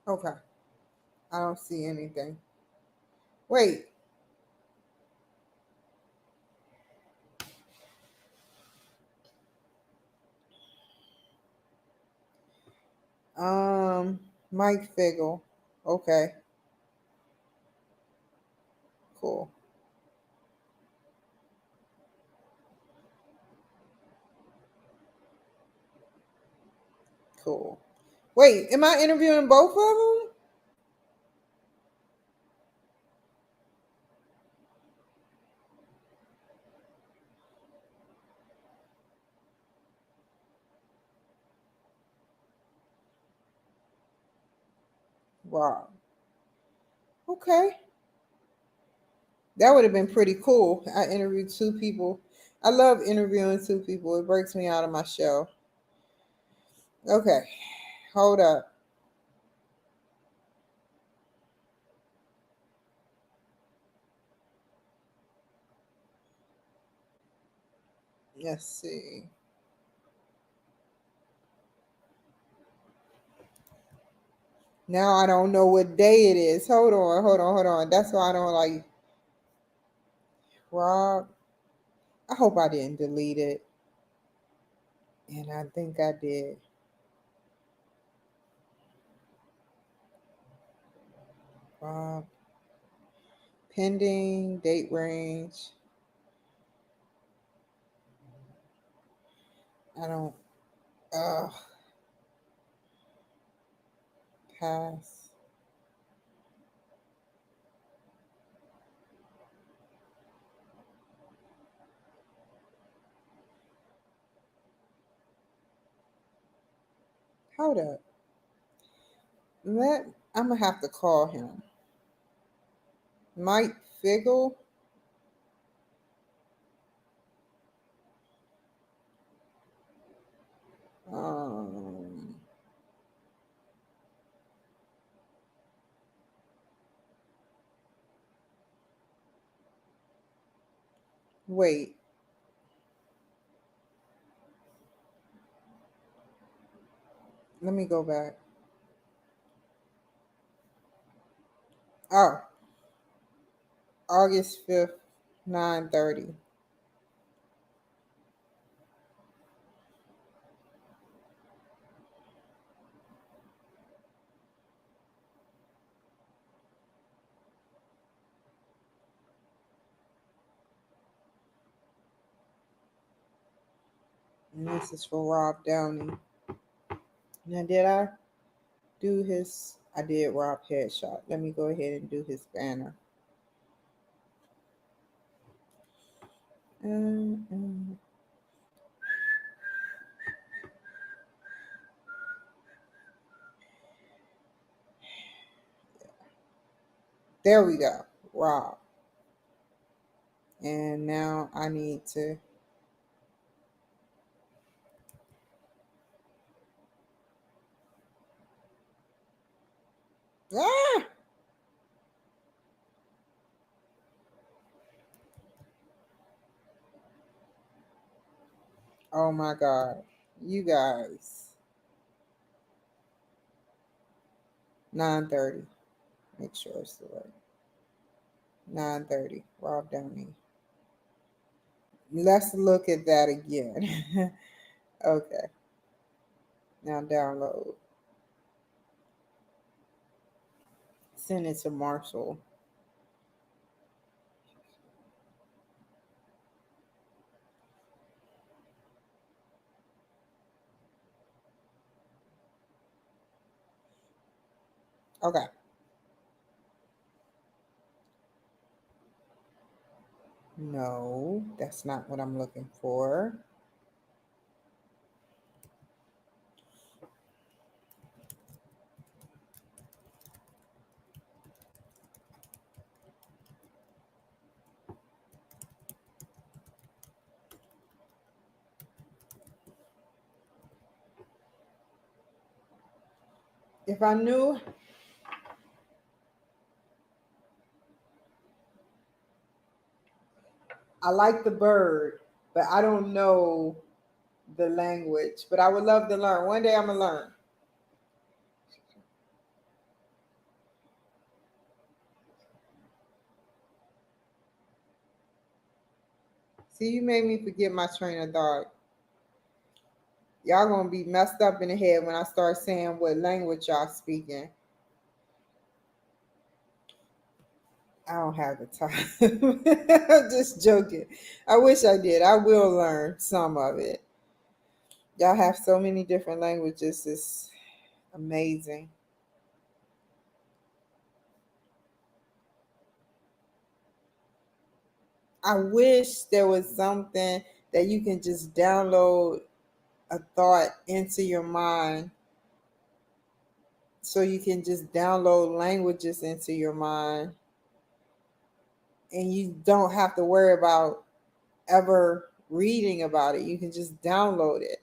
Okay. I don't see anything. Wait. Mike Figgle. Okay. Cool. Cool. Wait, am I interviewing both of them? Wow. Okay. That would have been pretty cool. I interviewed two people. I love interviewing two people. It breaks me out of my shell. Okay. Hold up. Let's see. Now I don't know what day it is. Hold on. That's why I don't like Rob. I hope I didn't delete it. And I think I did. Rob. Pending, date range. I don't. Ugh. Pass. Hold up. I'm gonna have to call him. Mike Figgle. Um, wait. Let me go back. Oh, August 5th, 9:30. And this is for Rob Downey. Now, did I do his? I did Rob headshot. Let me go ahead and do his banner. Um, there we go. Rob. And now I need to. Ah! Oh my God. You guys. 9:30. Make sure it's the right. 9:30. Rob Downey. Let's look at that again. Okay. Now download. Send it to Marshall. Okay. No, that's not what I'm looking for. If I knew, I like the bird, but I don't know the language. But I would love to learn. One day I'm gonna learn. See, you made me forget my train of thought. Y'all gonna be messed up in the head when I start saying what language y'all speaking. I don't have the time. I'm just joking. I wish I did. I will learn some of it. Y'all have so many different languages. It's amazing. I wish there was something that you can just download a thought into your mind so you can just download languages into your mind and you don't have to worry about ever reading about it. You can just download it.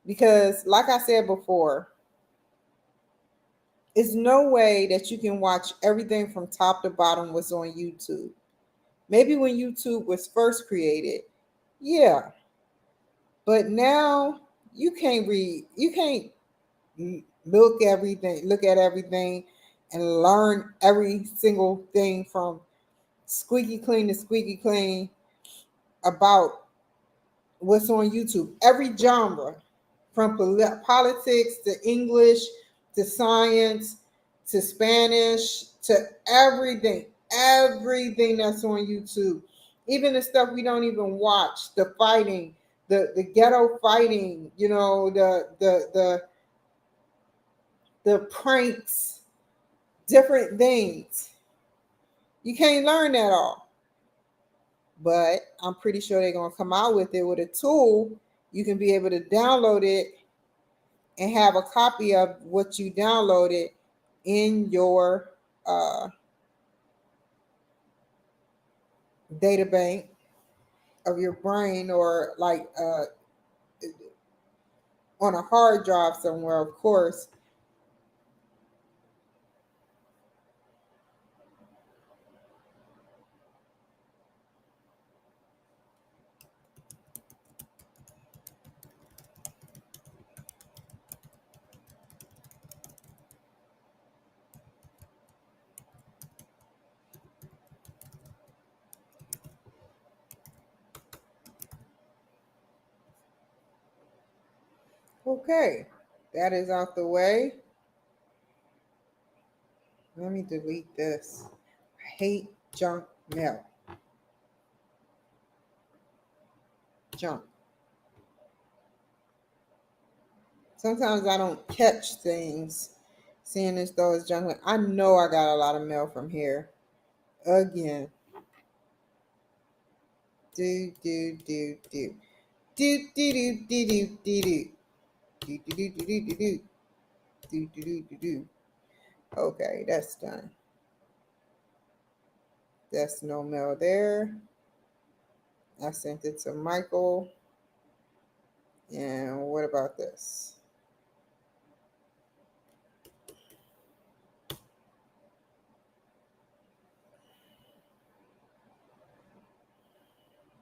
Because, like I said before, it's no way that you can watch everything from top to bottom what's on YouTube. Maybe when YouTube was first created, yeah. But now you can't read, you can't look at everything and learn every single thing from squeaky clean to squeaky clean about what's on YouTube. Every genre, from politics to English to science to Spanish to everything that's on YouTube. Even the stuff we don't even watch, the fighting, the ghetto fighting, the pranks, different things. You can't learn that all. But I'm pretty sure they're gonna come out with it with a tool. You can be able to download it and have a copy of what you downloaded in your data bank of your brain, or like on a hard drive somewhere, of course. Okay, that is out the way. Let me delete this. I hate junk mail. Junk. Sometimes I don't catch things seeing as though it's junk. I know I got a lot of mail from here. Again. Do do do do. Do do do do do do do. Do do do do do do. Do do do do do. Okay, that's done. That's no mail there. I sent it to Michael. And what about this?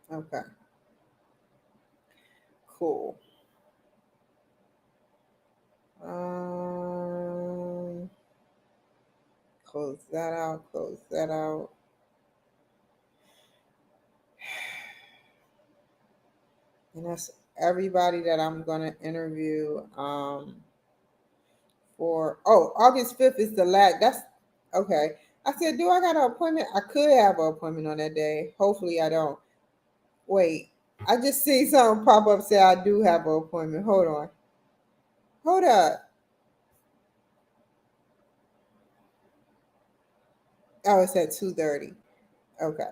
Okay, cool. Um, close that out. Close that out. And that's everybody that I'm gonna interview. For August 5th is the last. That's okay. I said, do I got an appointment? I could have an appointment on that day. Hopefully, I don't. Wait, I just see something pop up say I do have an appointment. Hold on. Hold up. Oh, it's at 2:30. Okay.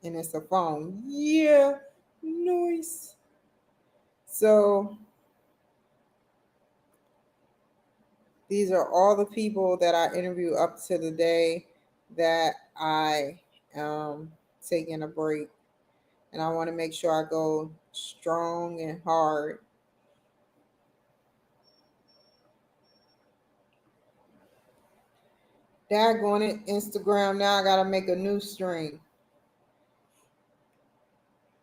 And it's a phone. Yeah. Nice. So these are all the people that I interview up to the day that I am taking a break. And I want to make sure I go strong and hard. Daggone it, Instagram. Now I gotta make a new stream.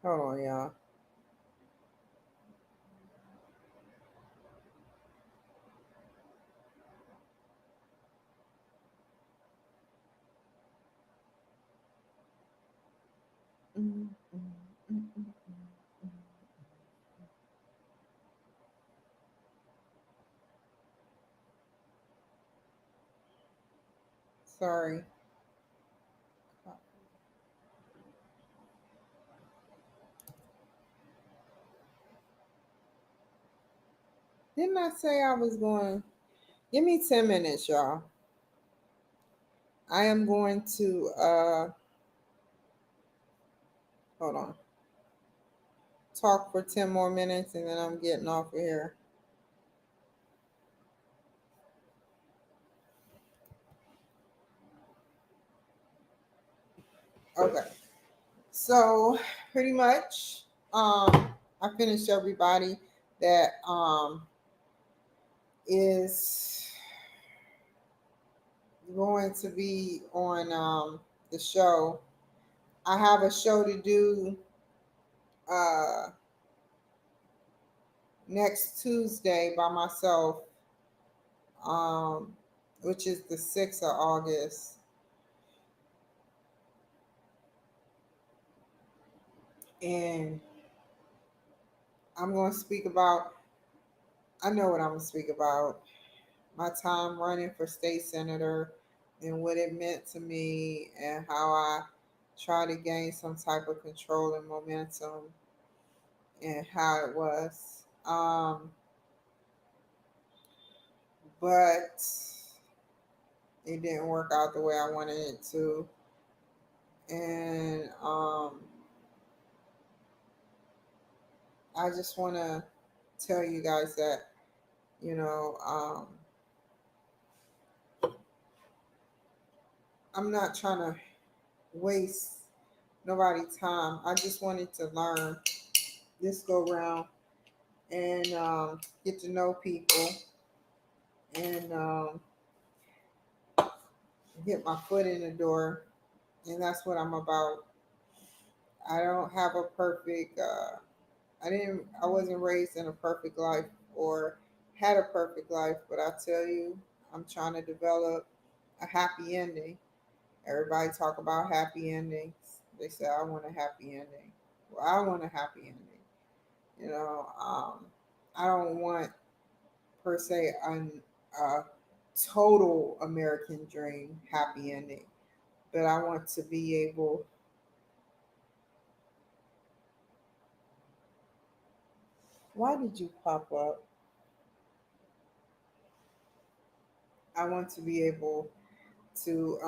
Hold on, y'all. Mm, mm, mm, mm, mm. Sorry. Didn't I say I was going? Give me 10 minutes, y'all. I am going to hold on. Talk for 10 more minutes and then I'm getting off of here. Okay. So pretty much I finished everybody that is going to be on the show. I have a show to do uh next Tuesday by myself, um, which is the 6th of August. And I'm going to speak about, I know what I'm going to speak about, my time running for state senator and what it meant to me and how I try to gain some type of control and momentum and how it was. But it didn't work out the way I wanted it to. And I just want to tell you guys that, you know, I'm not trying to waste nobody's time. I just wanted to learn this go round and get to know people and get my foot in the door. And that's what I'm about. I don't have a perfect, I wasn't raised in a perfect life or had a perfect life, but I tell you, I'm trying to develop a happy ending. Everybody talk about happy endings. They say I want a happy ending. Well, I want a happy ending. You know, I don't want per se a total American dream happy ending, but I want to be able. Why did you pop up? I want to be able to.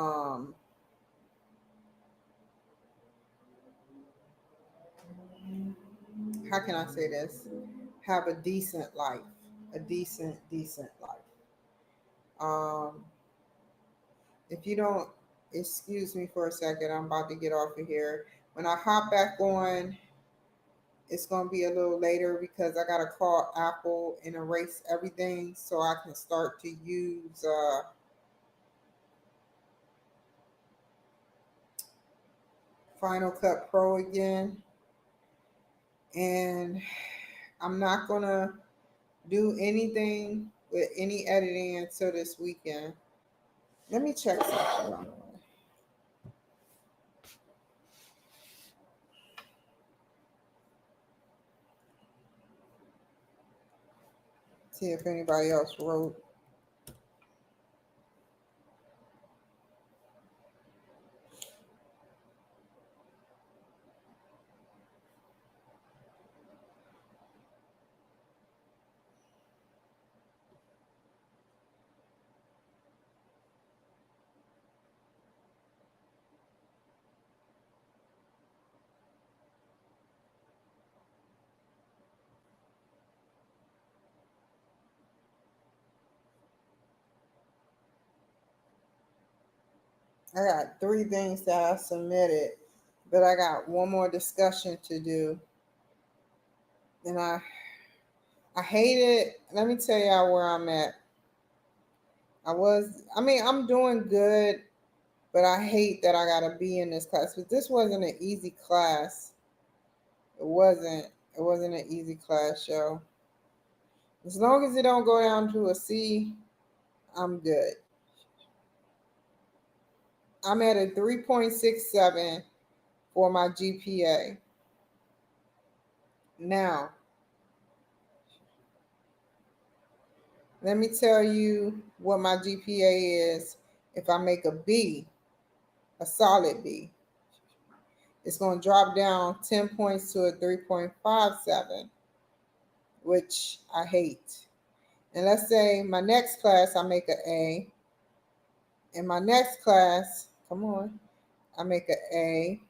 How can I say this? Have a decent life, a decent life. Um, if you don't excuse me for a second, I'm about to get off of here. When I hop back on, it's gonna be a little later because I gotta call Apple and erase everything so I can start to use Final Cut Pro again. And I'm not gonna do anything with any editing until this weekend. Let me check something on the way. See if anybody else wrote. I got 3 things that I submitted, but I got one more discussion to do. And I hate it. Let me tell y'all where I'm at. I'm doing good, but I hate that I gotta be in this class. But this wasn't an easy class. It wasn't. It wasn't an easy class, yo. As long as it don't go down to a C, I'm good. I'm at a 3.67 for my GPA. Now, let me tell you what my GPA is if I make a B, a solid B. It's going to drop down 10 points to a 3.57, which I hate. And let's say my next class, I make an A. In my next class, come on, I make an A.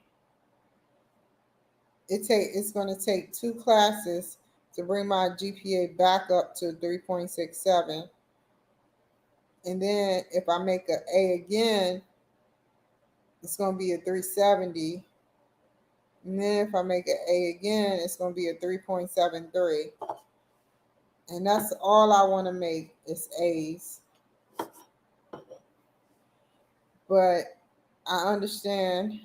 It's going to take 2 classes to bring my GPA back up to 3.67. And then if I make an A again, it's going to be a 370. And then if I make an A again, it's going to be a 3.73. And that's all I want to make is A's. But I understand.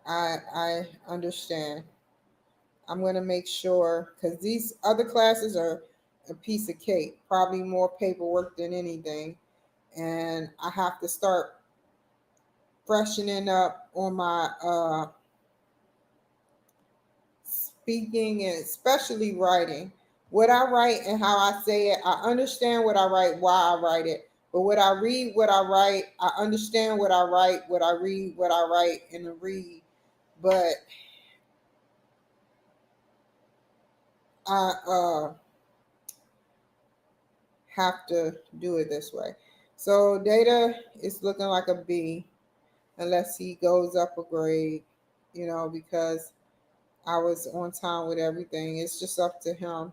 I understand. I'm going to make sure, because these other classes are a piece of cake, probably more paperwork than anything. And I have to start freshening up on my speaking and especially writing. What I write and how I say it, I understand what I write, why I write it. But what I read, what I write, I understand what I write, what I read, what I write, and read. But I have to do it this way. So data is looking like a B unless he goes up a grade, because I was on time with everything. It's just up to him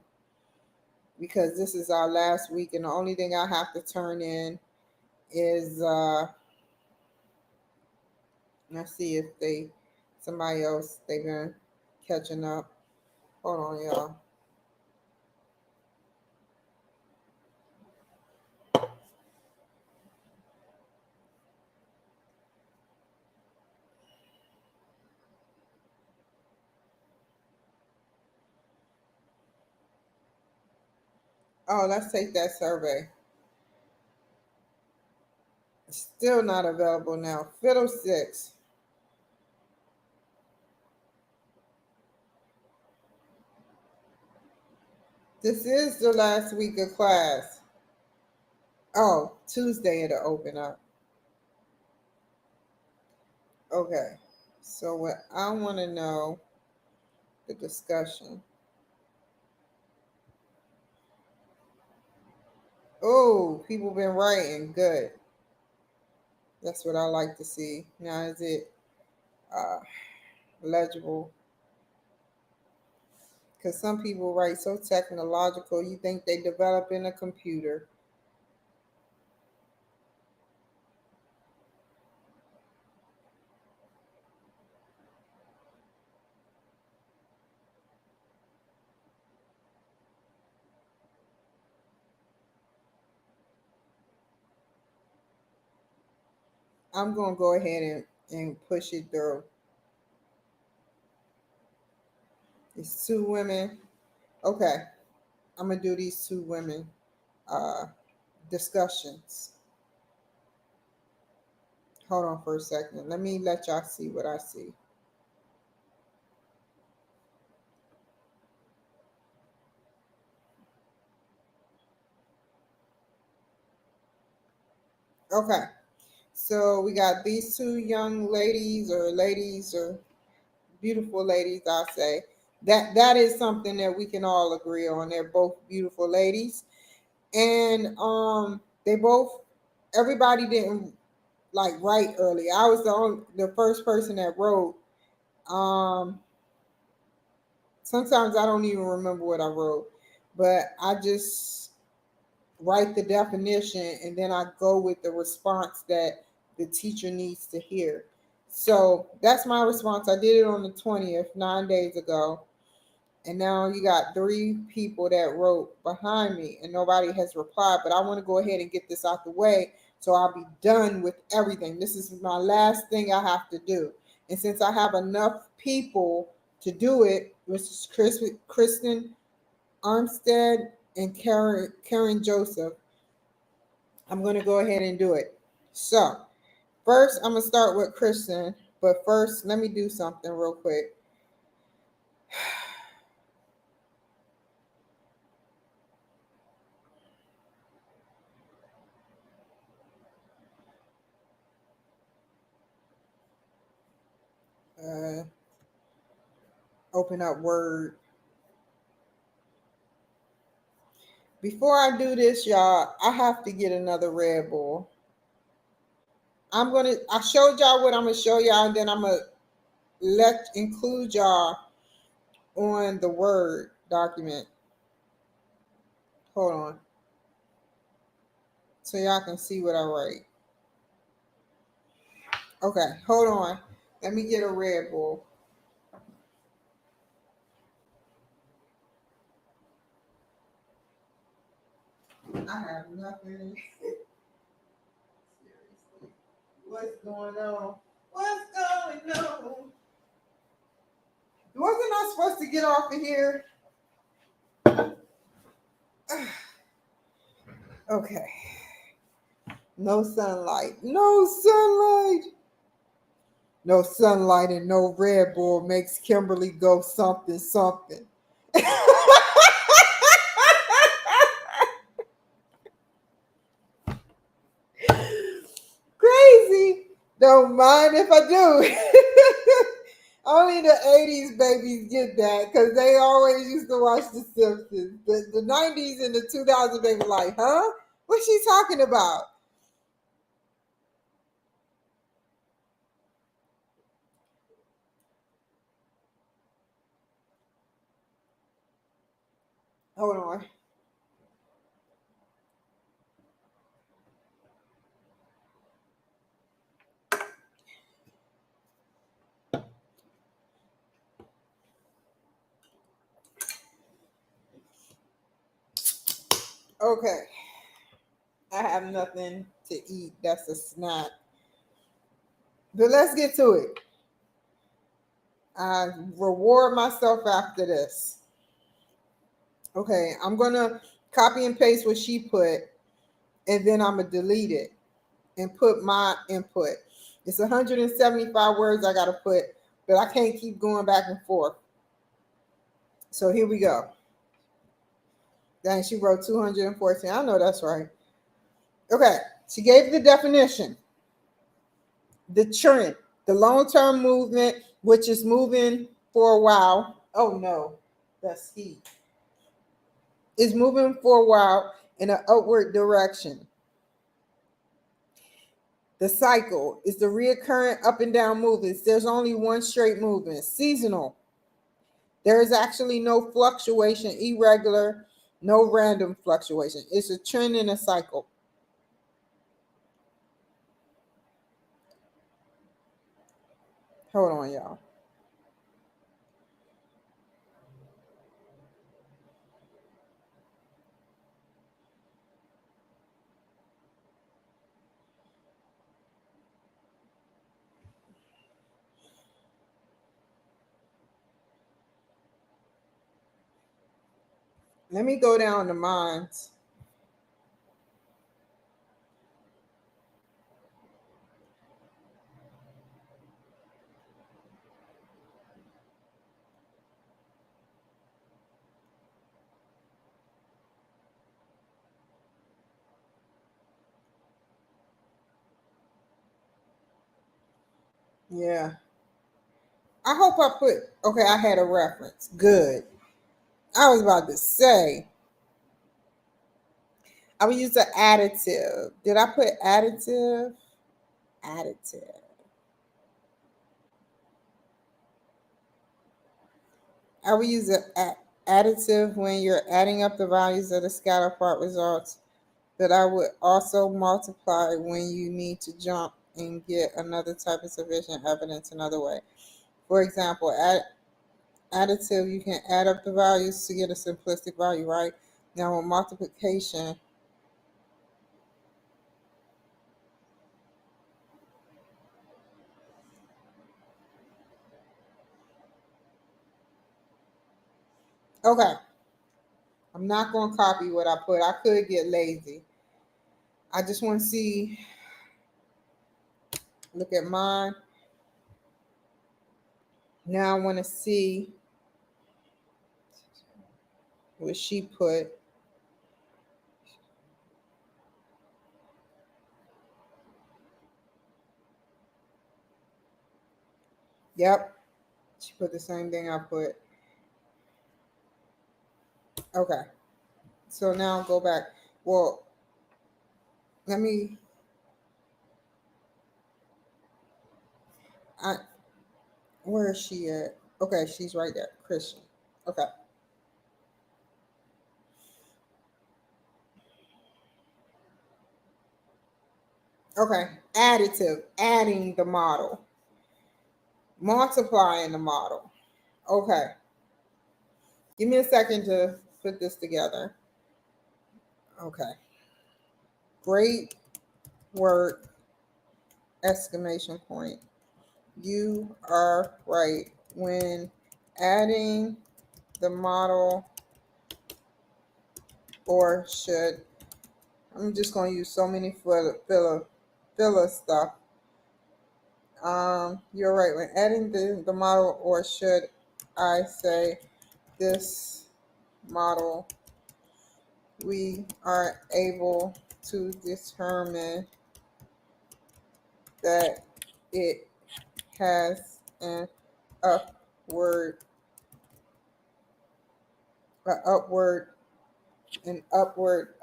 because this is our last week, and the only thing I have to turn in is let's see if somebody else they've been catching up. Hold on, y'all. Oh, let's take that survey. Still not available now. Fiddlesticks. This is the last week of class. Oh, Tuesday it'll open up. Okay. So what I want to know, the discussion. Oh, people been writing. Good. That's what I like to see. Now is it legible? Because some people write so technological, you think they develop in a computer. I'm going to go ahead and push it through. It's 2 women. Okay. I'm going to do these 2 women uh, discussions. Hold on for a second. Let me let y'all see what I see. Okay. So we got these 2 young ladies or beautiful ladies, I'll say. That is something that we can all agree on. They're both beautiful ladies. And they both, everybody didn't like write early. I was the first person that wrote. Sometimes I don't even remember what I wrote, but I just write the definition, and then I go with the response that the teacher needs to hear. So that's my response. I did it on the 20th, 9 days ago. And now you got 3 people that wrote behind me and nobody has replied. But I want to go ahead and get this out the way so I'll be done with everything. This is my last thing I have to do. And since I have enough people to do it, which is Kristen Armstead and Karen Joseph, I'm going to go ahead and do it. So first, I'm going to start with Kristen. But first, let me do something real quick. Uh, Open up Word. Before I do this, y'all, I have to get another Red Bull. I showed y'all what I'm gonna show y'all, and then I'm gonna include y'all on the Word document. Hold on. So y'all can see what I write. Okay, hold on. Let me get a Red Bull. I have nothing. Seriously. What's going on? What's going on? Wasn't I supposed to get off of here? Okay. No sunlight. No sunlight. No sunlight and no Red Bull makes Kimberly go something something. Crazy. Don't mind if I do. Only the 80s babies get that because they always used to watch The Simpsons. The 90s and the 2000s baby like, huh? What's she talking about? Hold on. Okay. I have nothing to eat. That's a snack. But let's get to it. I reward myself after this. Okay, I'm gonna copy and paste what she put, and then I'm gonna delete it and put my input. It's 175 words I gotta put, but I can't keep going back and forth. So here we go. Then she wrote 214. I know that's right. Okay, she gave the definition. The trend, the long-term movement, which is moving for a while. Oh no, that's heat. Is moving for a while in an upward direction. The cycle is the reoccurring up and down movements. There's only one straight movement. Seasonal. There is actually no fluctuation, irregular, no random fluctuation. It's a trend and a cycle. Hold on, y'all. Let me go down to mines. Yeah. I hope I put, okay, I had a reference. Good. I was about to say, I would use an additive. Did I put additive? Additive. I would use an additive when you're adding up the values of the scatter plot results But I would also multiply when you need to jump and get another type of sufficient evidence another way. For example, additive, you can add up the values to get a simplistic value, right? Now with multiplication, okay, I'm not going to copy what I put. I could get lazy. I just want to see, look at mine. Now I want to see what she put. Yep, she put the same thing I put. Okay, so now I'll go back. Well, let me, I, where is she at? Okay, she's right there, Christian. Okay. Okay, additive, adding the model, multiplying the model. Okay, give me a second to put this together. Okay, great work, exclamation point. You are right. When adding the model, or should, I'm just going to use so many filler stuff. You're right. When adding the model, or should I say this model, we are able to determine that it has upward, uh, upward, an upward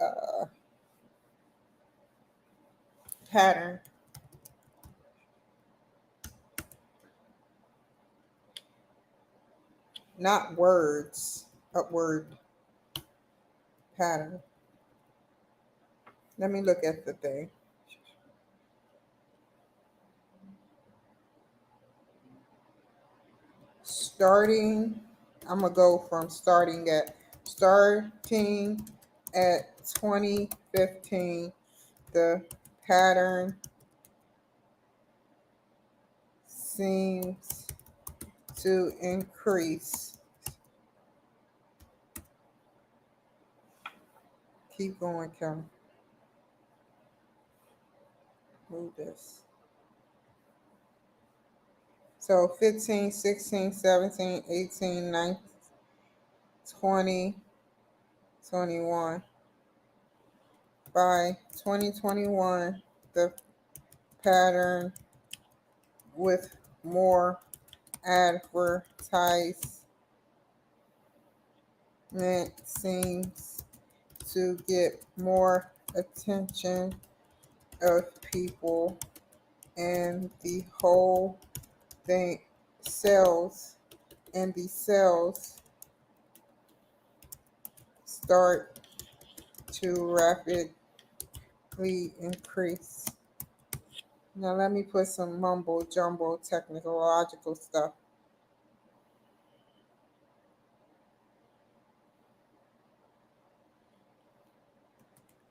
pattern. Not words, upward pattern. Let me look at the thing. Starting, I'm gonna go from starting at 2015. The pattern seems to increase. Keep going, Kim. Move this. So 15, 16, 17, 18, 19, 20, 21. By 2021, the pattern with more advertisement seems to get more attention of people, and the whole thing sells, and the sales start to rapidly increase. Now let me put some mumbo jumbo technological stuff.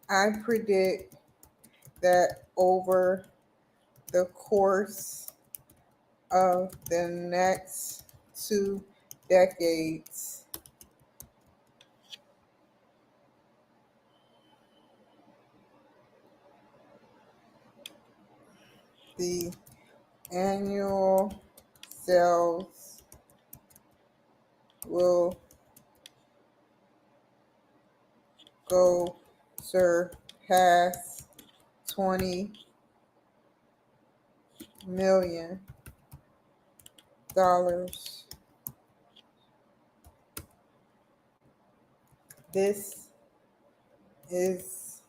I predict that over the course of the next 2 decades, the annual sales will go surpass $20 million. This is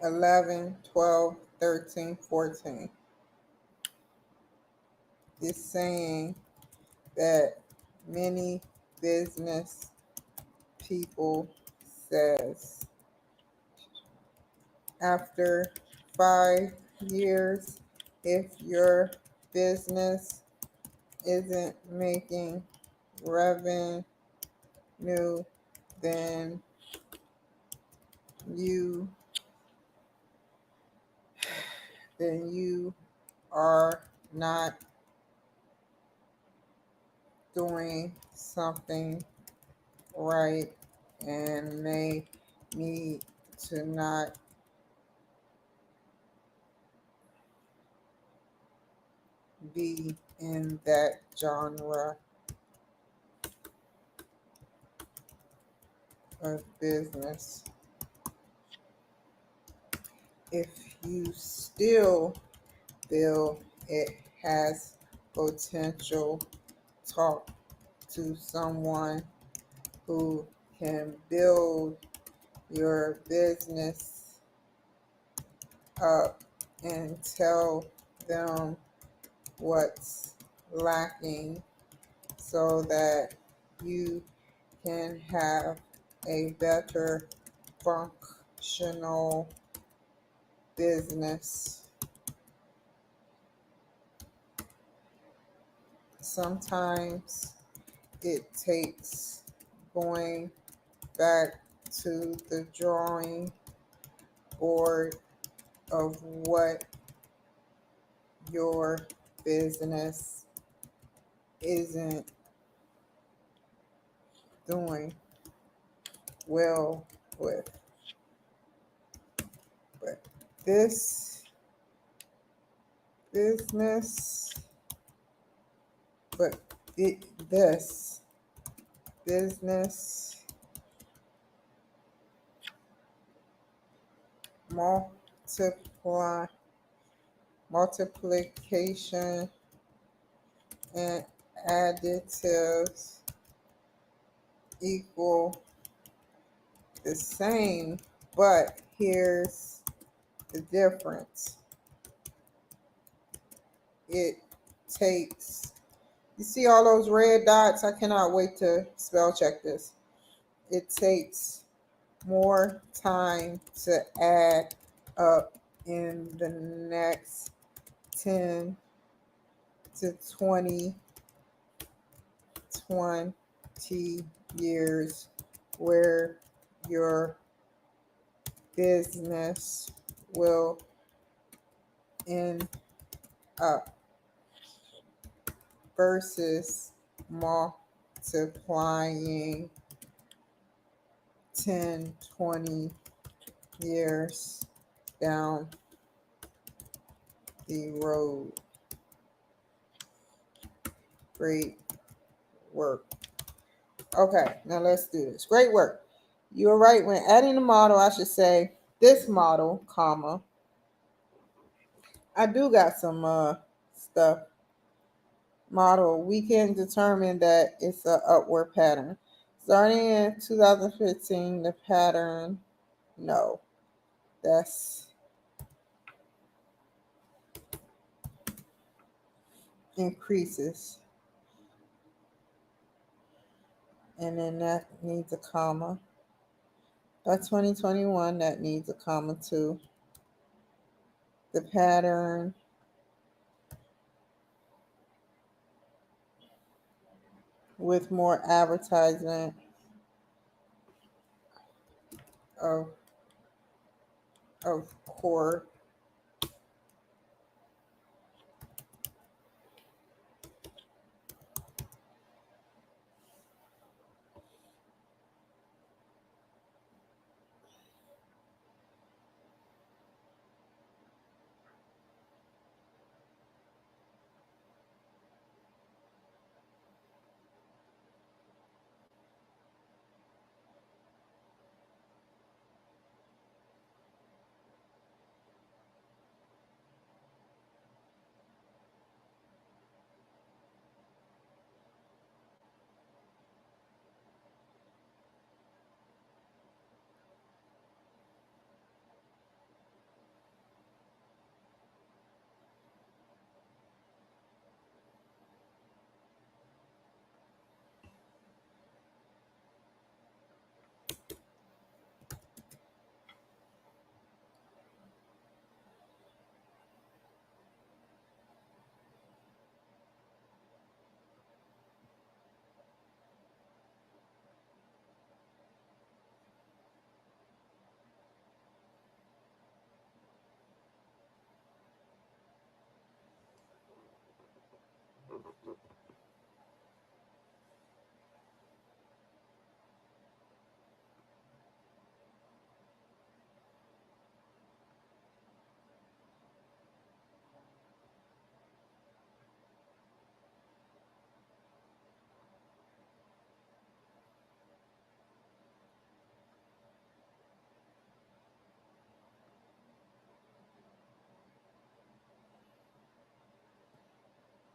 11, 12, 13, 14. It's saying that many business people says after 5 years, if your business isn't making revenue, then you you are not doing something right and may need to not be in that genre of business. If you still feel it has potential, talk to someone who can build your business up and tell them what's lacking so that you can have a better functional business. Sometimes it takes going back to the drawing board of what your business isn't doing well with. But this business, but this business multiplication and additives equal the same, but here's the difference. It takes, you see all those red dots? I cannot wait to spell check this. It takes more time to add up in the next 10 to 20 years where your business will end up versus multiplying 10-20 years down the road. Great work. Okay, now let's do this. Great work. You're right. When adding the model, I should say this model, comma. I do got some stuff. Model, we can determine that it's an upward pattern. Starting in 2015, the pattern, no, that's increases. And then that needs a comma. By 2021, that needs a comma too. The pattern with more advertisement of course.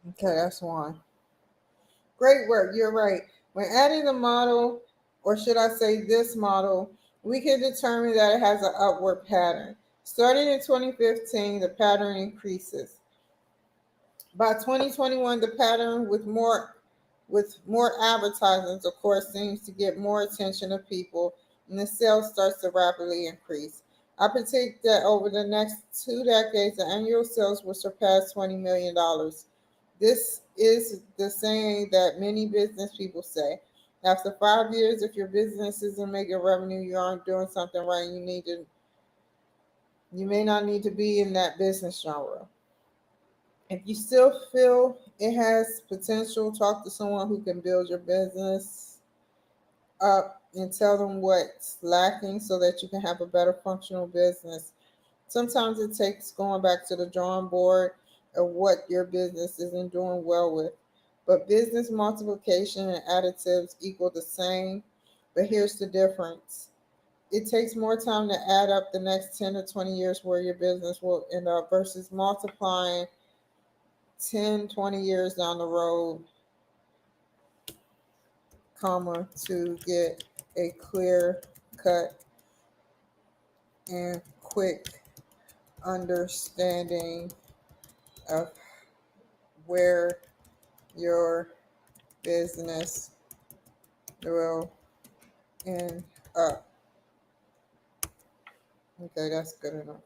Okay, that's one. Great work. You're right. When adding the model, or should I say this model, we can determine that it has an upward pattern. Starting in 2015, the pattern increases. By 2021, the pattern with more advertisements, of course, seems to get more attention of people, and the sales starts to rapidly increase. I predict that over the next 2 decades, the annual sales will surpass $20 million. This is the saying that many business people say. After 5 years, if your business isn't making revenue, you aren't doing something right. You may not need to be in that business genre. If you still feel it has potential, talk to someone who can build your business up and tell them what's lacking so that you can have a better functional business. Sometimes it takes going back to the drawing board of what your business isn't doing well with. But business multiplication and additives equal the same. But here's the difference. It takes more time to add up the next 10 to 20 years where your business will end up versus multiplying 10, 20 years down the road, to get a clear cut and quick understanding of where your business will end up. Okay, that's good enough.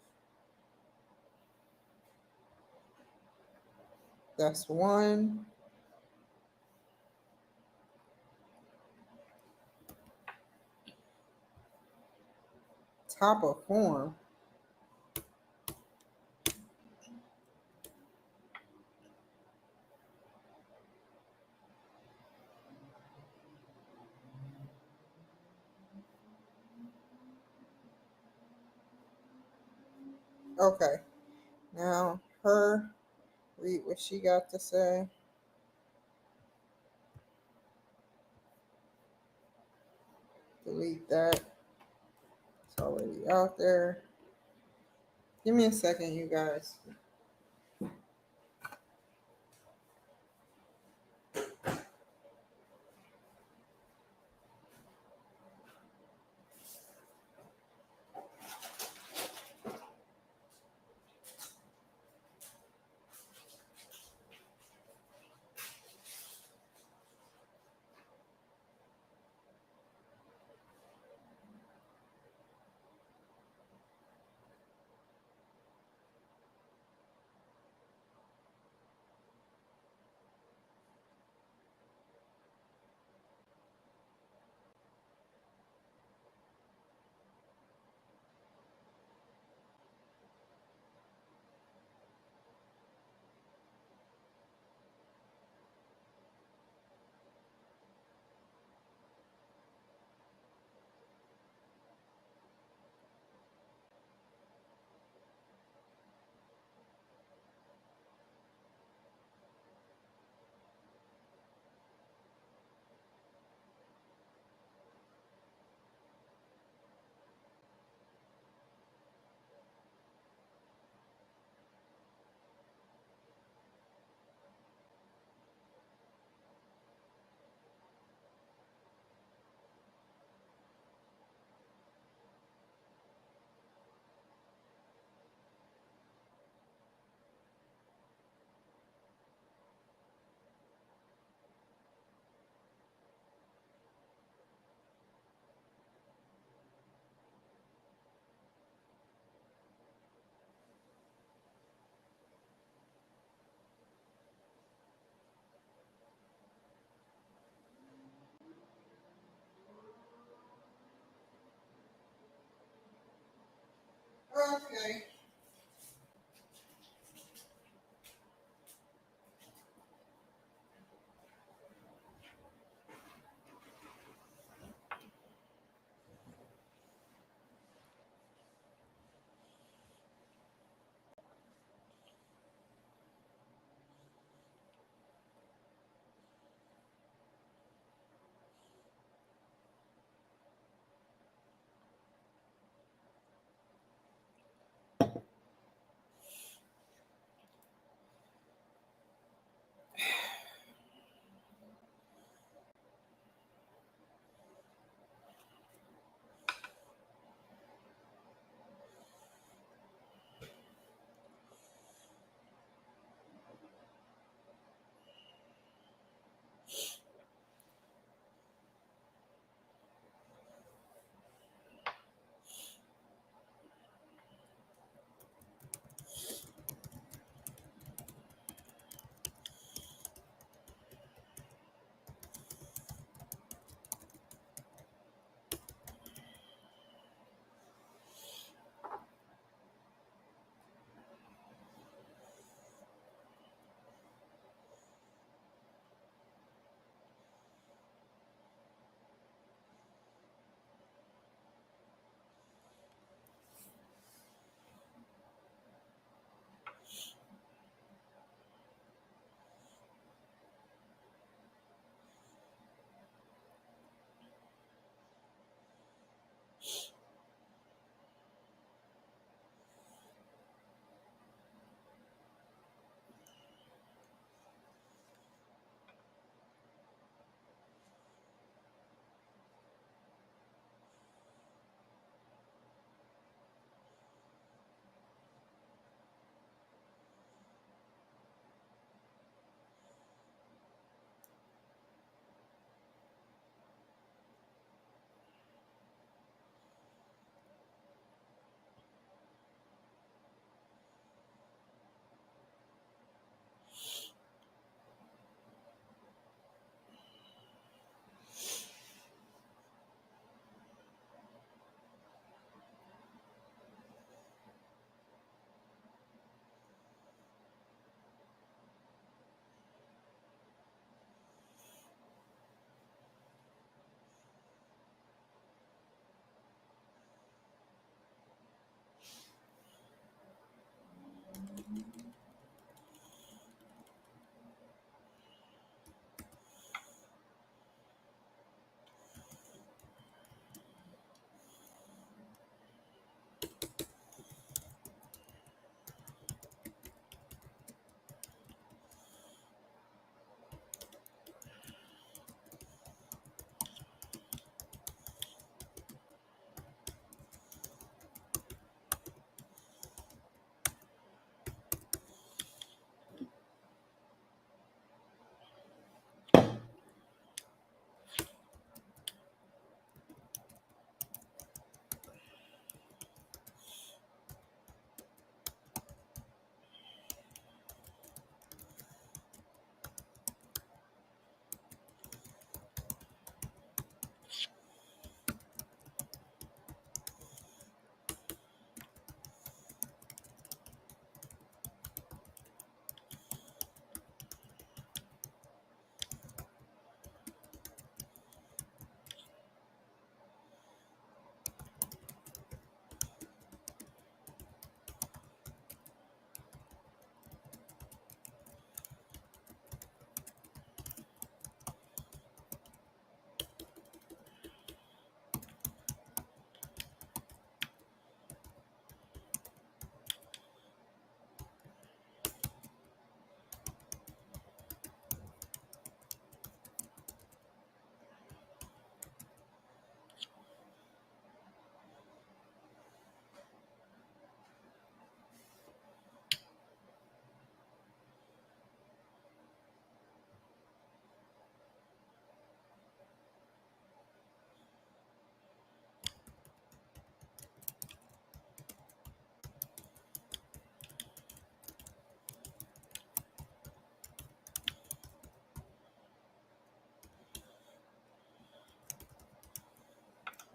That's one. Top of form. Okay, now read what she got to say. Delete that. It's already out there. Give me a second, you guys. Okay.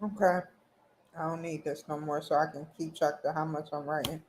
Okay. I don't need this no more so I can keep track of how much I'm writing.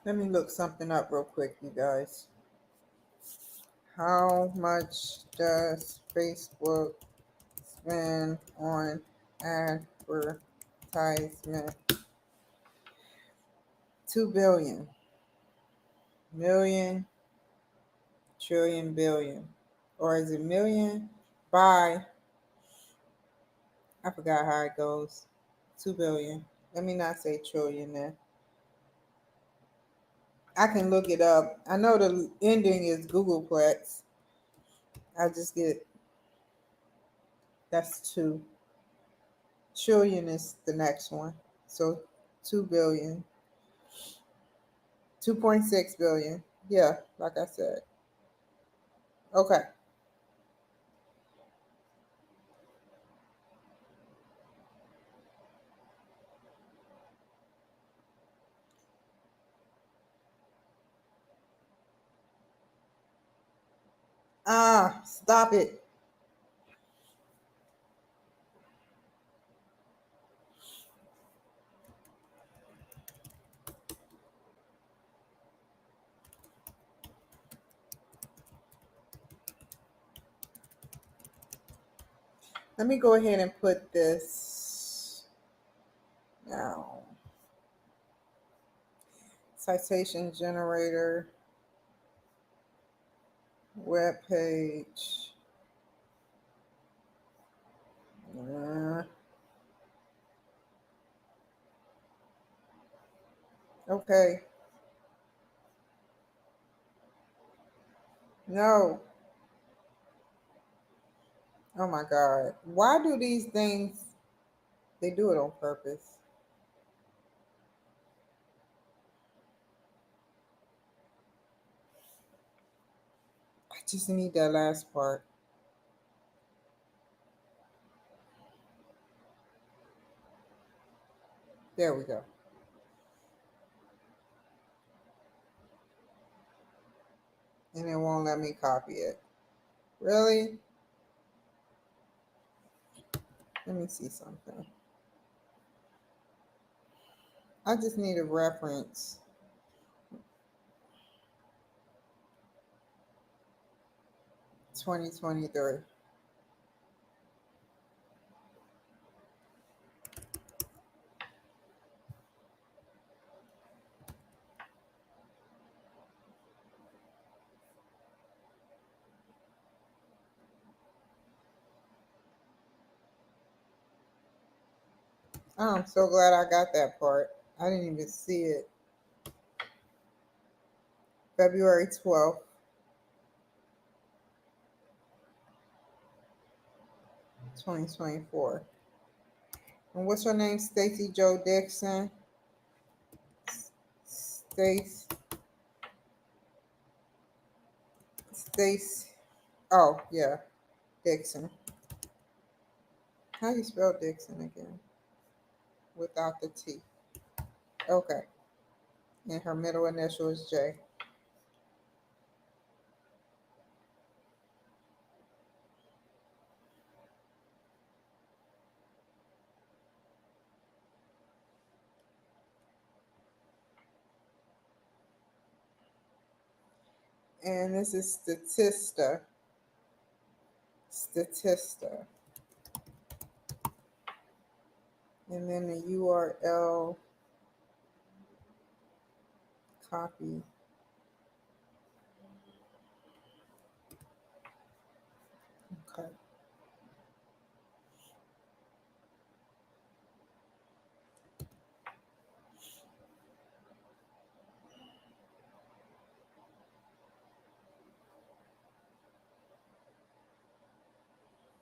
Let me look something up real quick, you guys. How much does Facebook spend on advertisement? 2 billion, million, trillion, billion, or is it million by? I forgot how it goes. 2 billion. Let me not say trillion then. I can look it up. I know the ending is Googleplex. I just get that's 2 trillion is the next one. So 2 billion, 2.6 billion. Yeah, like I said. Okay. Stop it. Let me go ahead and put this now. Citation generator, web page. Okay. No. Oh my God. Why do these things, they do it on purpose? I just need that last part. There we go. And it won't let me copy it. Really? Let me see something. I just need a reference. 2023. Oh, I'm so glad I got that part. I didn't even see it. February 12th, 2024. And what's her name? Stacy Joe Dixon. Stace. Stace. Oh, yeah. Dixon. How do you spell Dixon again? Without the T. Okay. And her middle initial is J. And this is Statista. Statista. And then the URL copy. Okay.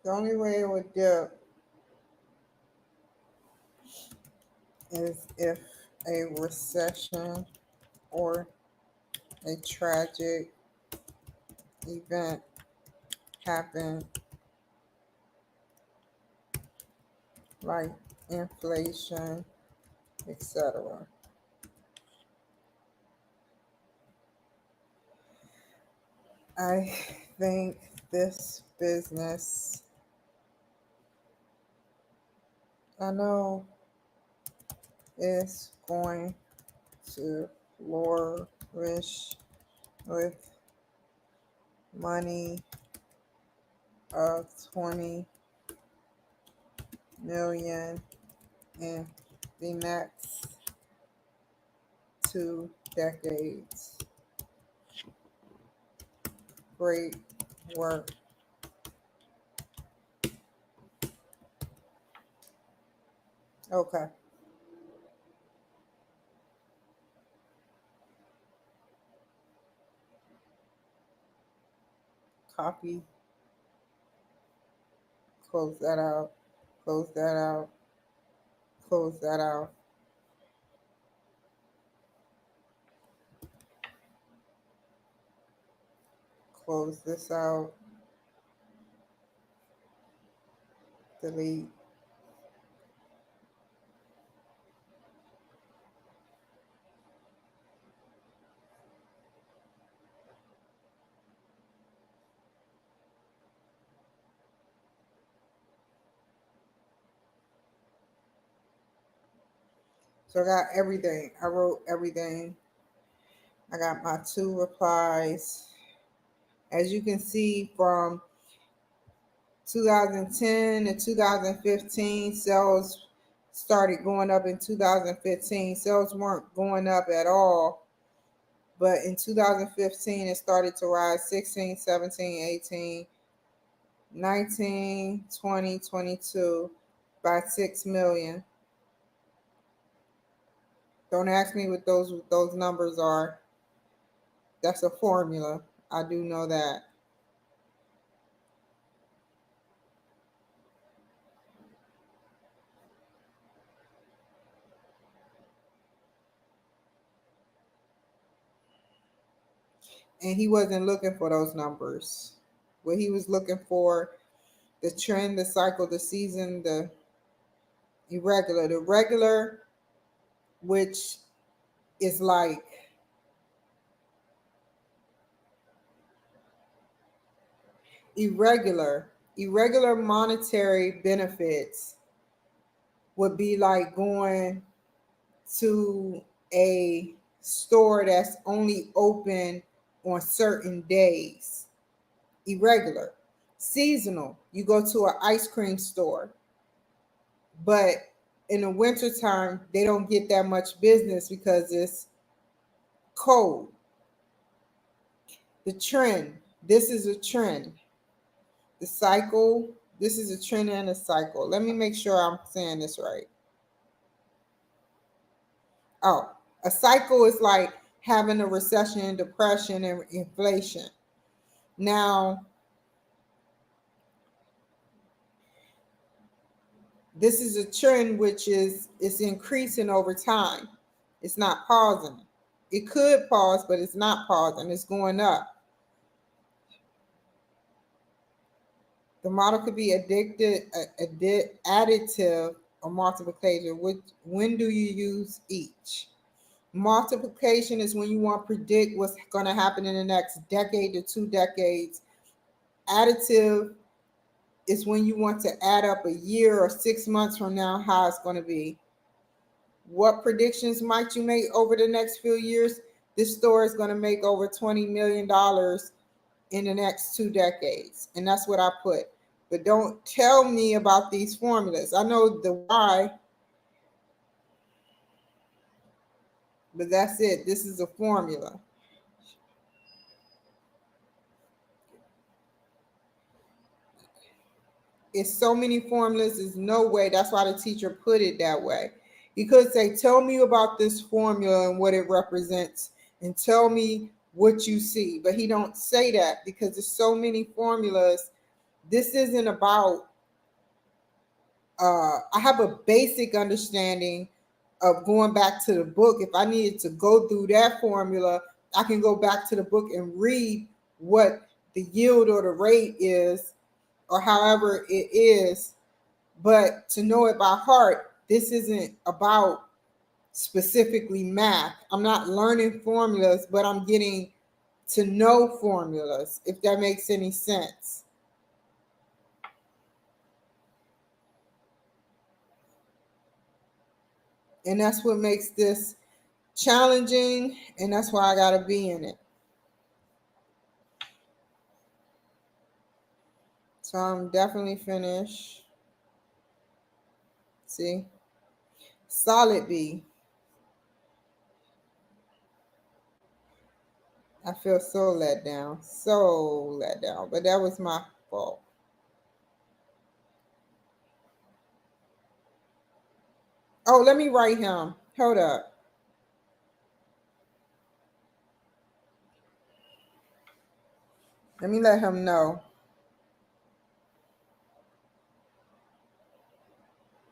The only way it would dip is if a recession or a tragic event happened, like inflation, etc. I think this business, I know, is going to flourish with money of 20 million in the next 2 decades. Great work. Okay. Copy. Close that out. Close that out. Close that out. Close this out. Delete. So I got everything. I wrote everything. I got my 2 replies. As you can see, from 2010 to 2015, sales started going up in 2015. Sales weren't going up at all, but in 2015, it started to rise 16, 17, 18, 19, 20, 22 by 6 million. Don't ask me what those numbers are. That's a formula. I do know that. And he wasn't looking for those numbers. What he was looking for, the trend, the cycle, the season, the irregular. The regular, which is like irregular monetary benefits would be like going to a store that's only open on certain days. irregular. Seasonal, you go to an ice cream store, but in the wintertime, they don't get that much business because it's cold. The trend, this is a trend. The cycle, this is a trend and a cycle. Let me make sure I'm saying this right. Oh, a cycle is like having a recession, depression, and inflation. Now, this is a trend which is it's increasing over time. It's not pausing. It could pause, but it's not pausing. It's going up. The model could be additive, or multiplication. When do you use each? Multiplication is when you want to predict what's going to happen in the next decade to 2 decades. Additive is when you want to add up a year or 6 months from now how it's going to be. What predictions might you make over the next few years? This store is going to make over $20 million in the next 2 decades. And that's what I put. But don't tell me about these formulas. I know the why, but that's it. This is a formula. It's so many formulas, there's no way. That's why the teacher put it that way. He could say, tell me about this formula and what it represents, and tell me what you see. But he don't say that because there's so many formulas. This isn't about, I have a basic understanding of going back to the book. If I needed to go through that formula, I can go back to the book and read what the yield or the rate is, or however it is. But to know it by heart, this isn't about specifically math. I'm not learning formulas, but I'm getting to know formulas, if that makes any sense. And that's what makes this challenging, and that's why I got to be in it. So I'm definitely finished. See? Solid B. I feel so let down. So let down. But that was my fault. Oh, let me write him. Hold up. Let me let him know.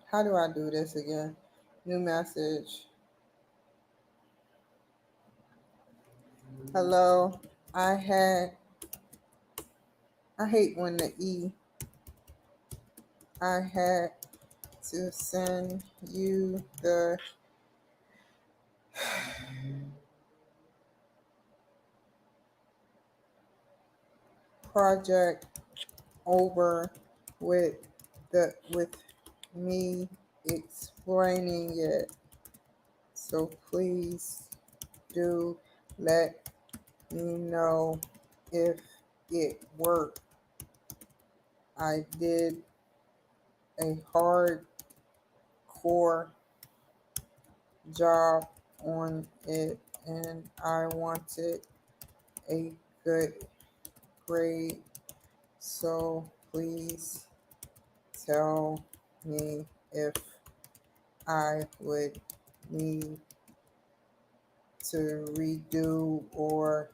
How do I do this again? New message. Hello. I hate when the E. I had to send you the project over with me explaining it. So please do let me know if it worked. I did a hardcore job on it and I wanted a good grade. So please tell me if I would need to redo or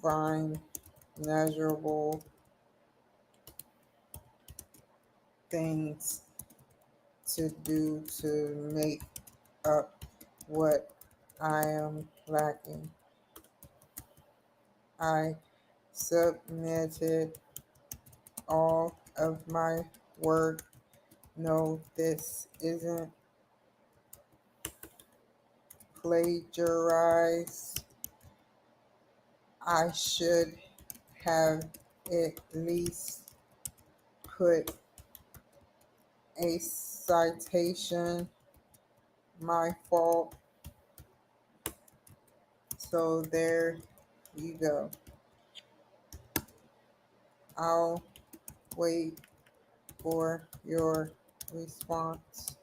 find measurable things to do to make up what I am lacking. I submitted all of my work. No, this isn't plagiarized. I should have at least put a citation. My fault. So there you go. I'll wait for your response.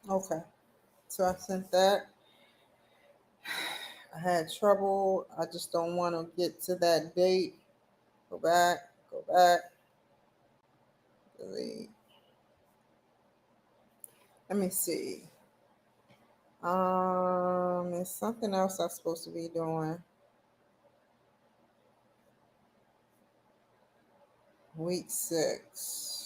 Okay, so I sent that. I had trouble. I just don't want to get to that date. Go back, delete. Let me see. It's something else I'm supposed to be doing. Week 6.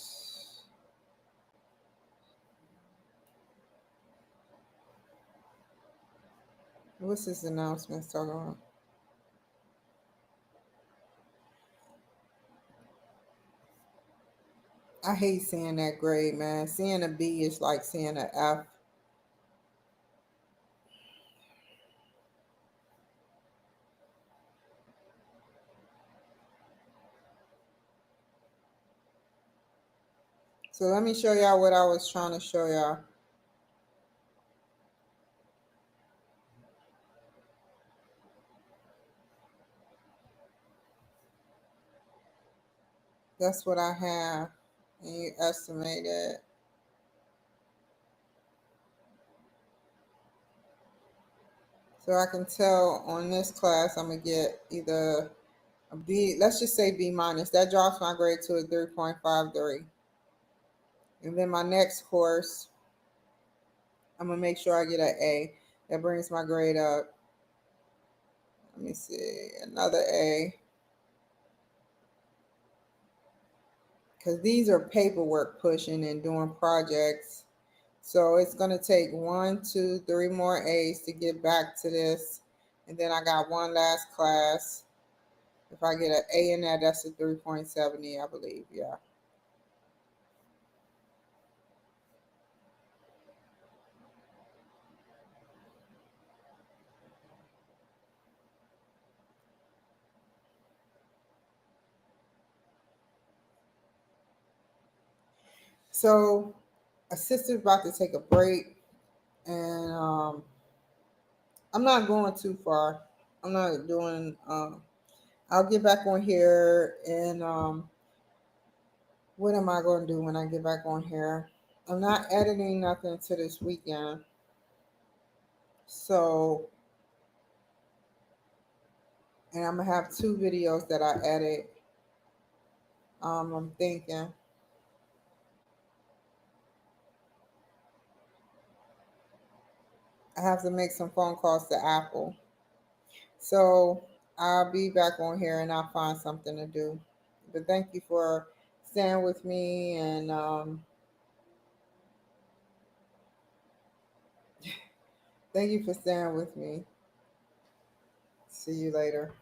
What's this announcement talking about? I hate seeing that grade, man. Seeing a B is like seeing an F. So let me show y'all what I was trying to show y'all. That's what I have. And you estimate it. So I can tell on this class I'm going to get either a B, let's just say B minus. That drops my grade to a 3.53. And then my next course, I'm going to make sure I get an A. That brings my grade up. Let me see, another A. Because these are paperwork pushing and doing projects. So it's going to take 1, 2, 3 more A's to get back to this. And then I got one last class. If I get an A in that, that's a 3.70, I believe. Yeah. So a sister's about to take a break, and I'm not going too far. I'm not doing. I'll get back on here, and what am I going to do when I get back on here? I'm not editing nothing to this weekend, so and I'm gonna have 2 videos that I edit. I'm thinking I have to make some phone calls to Apple. So I'll be back on here and I'll find something to do. But thank you for staying with me, and thank you for staying with me. See you later.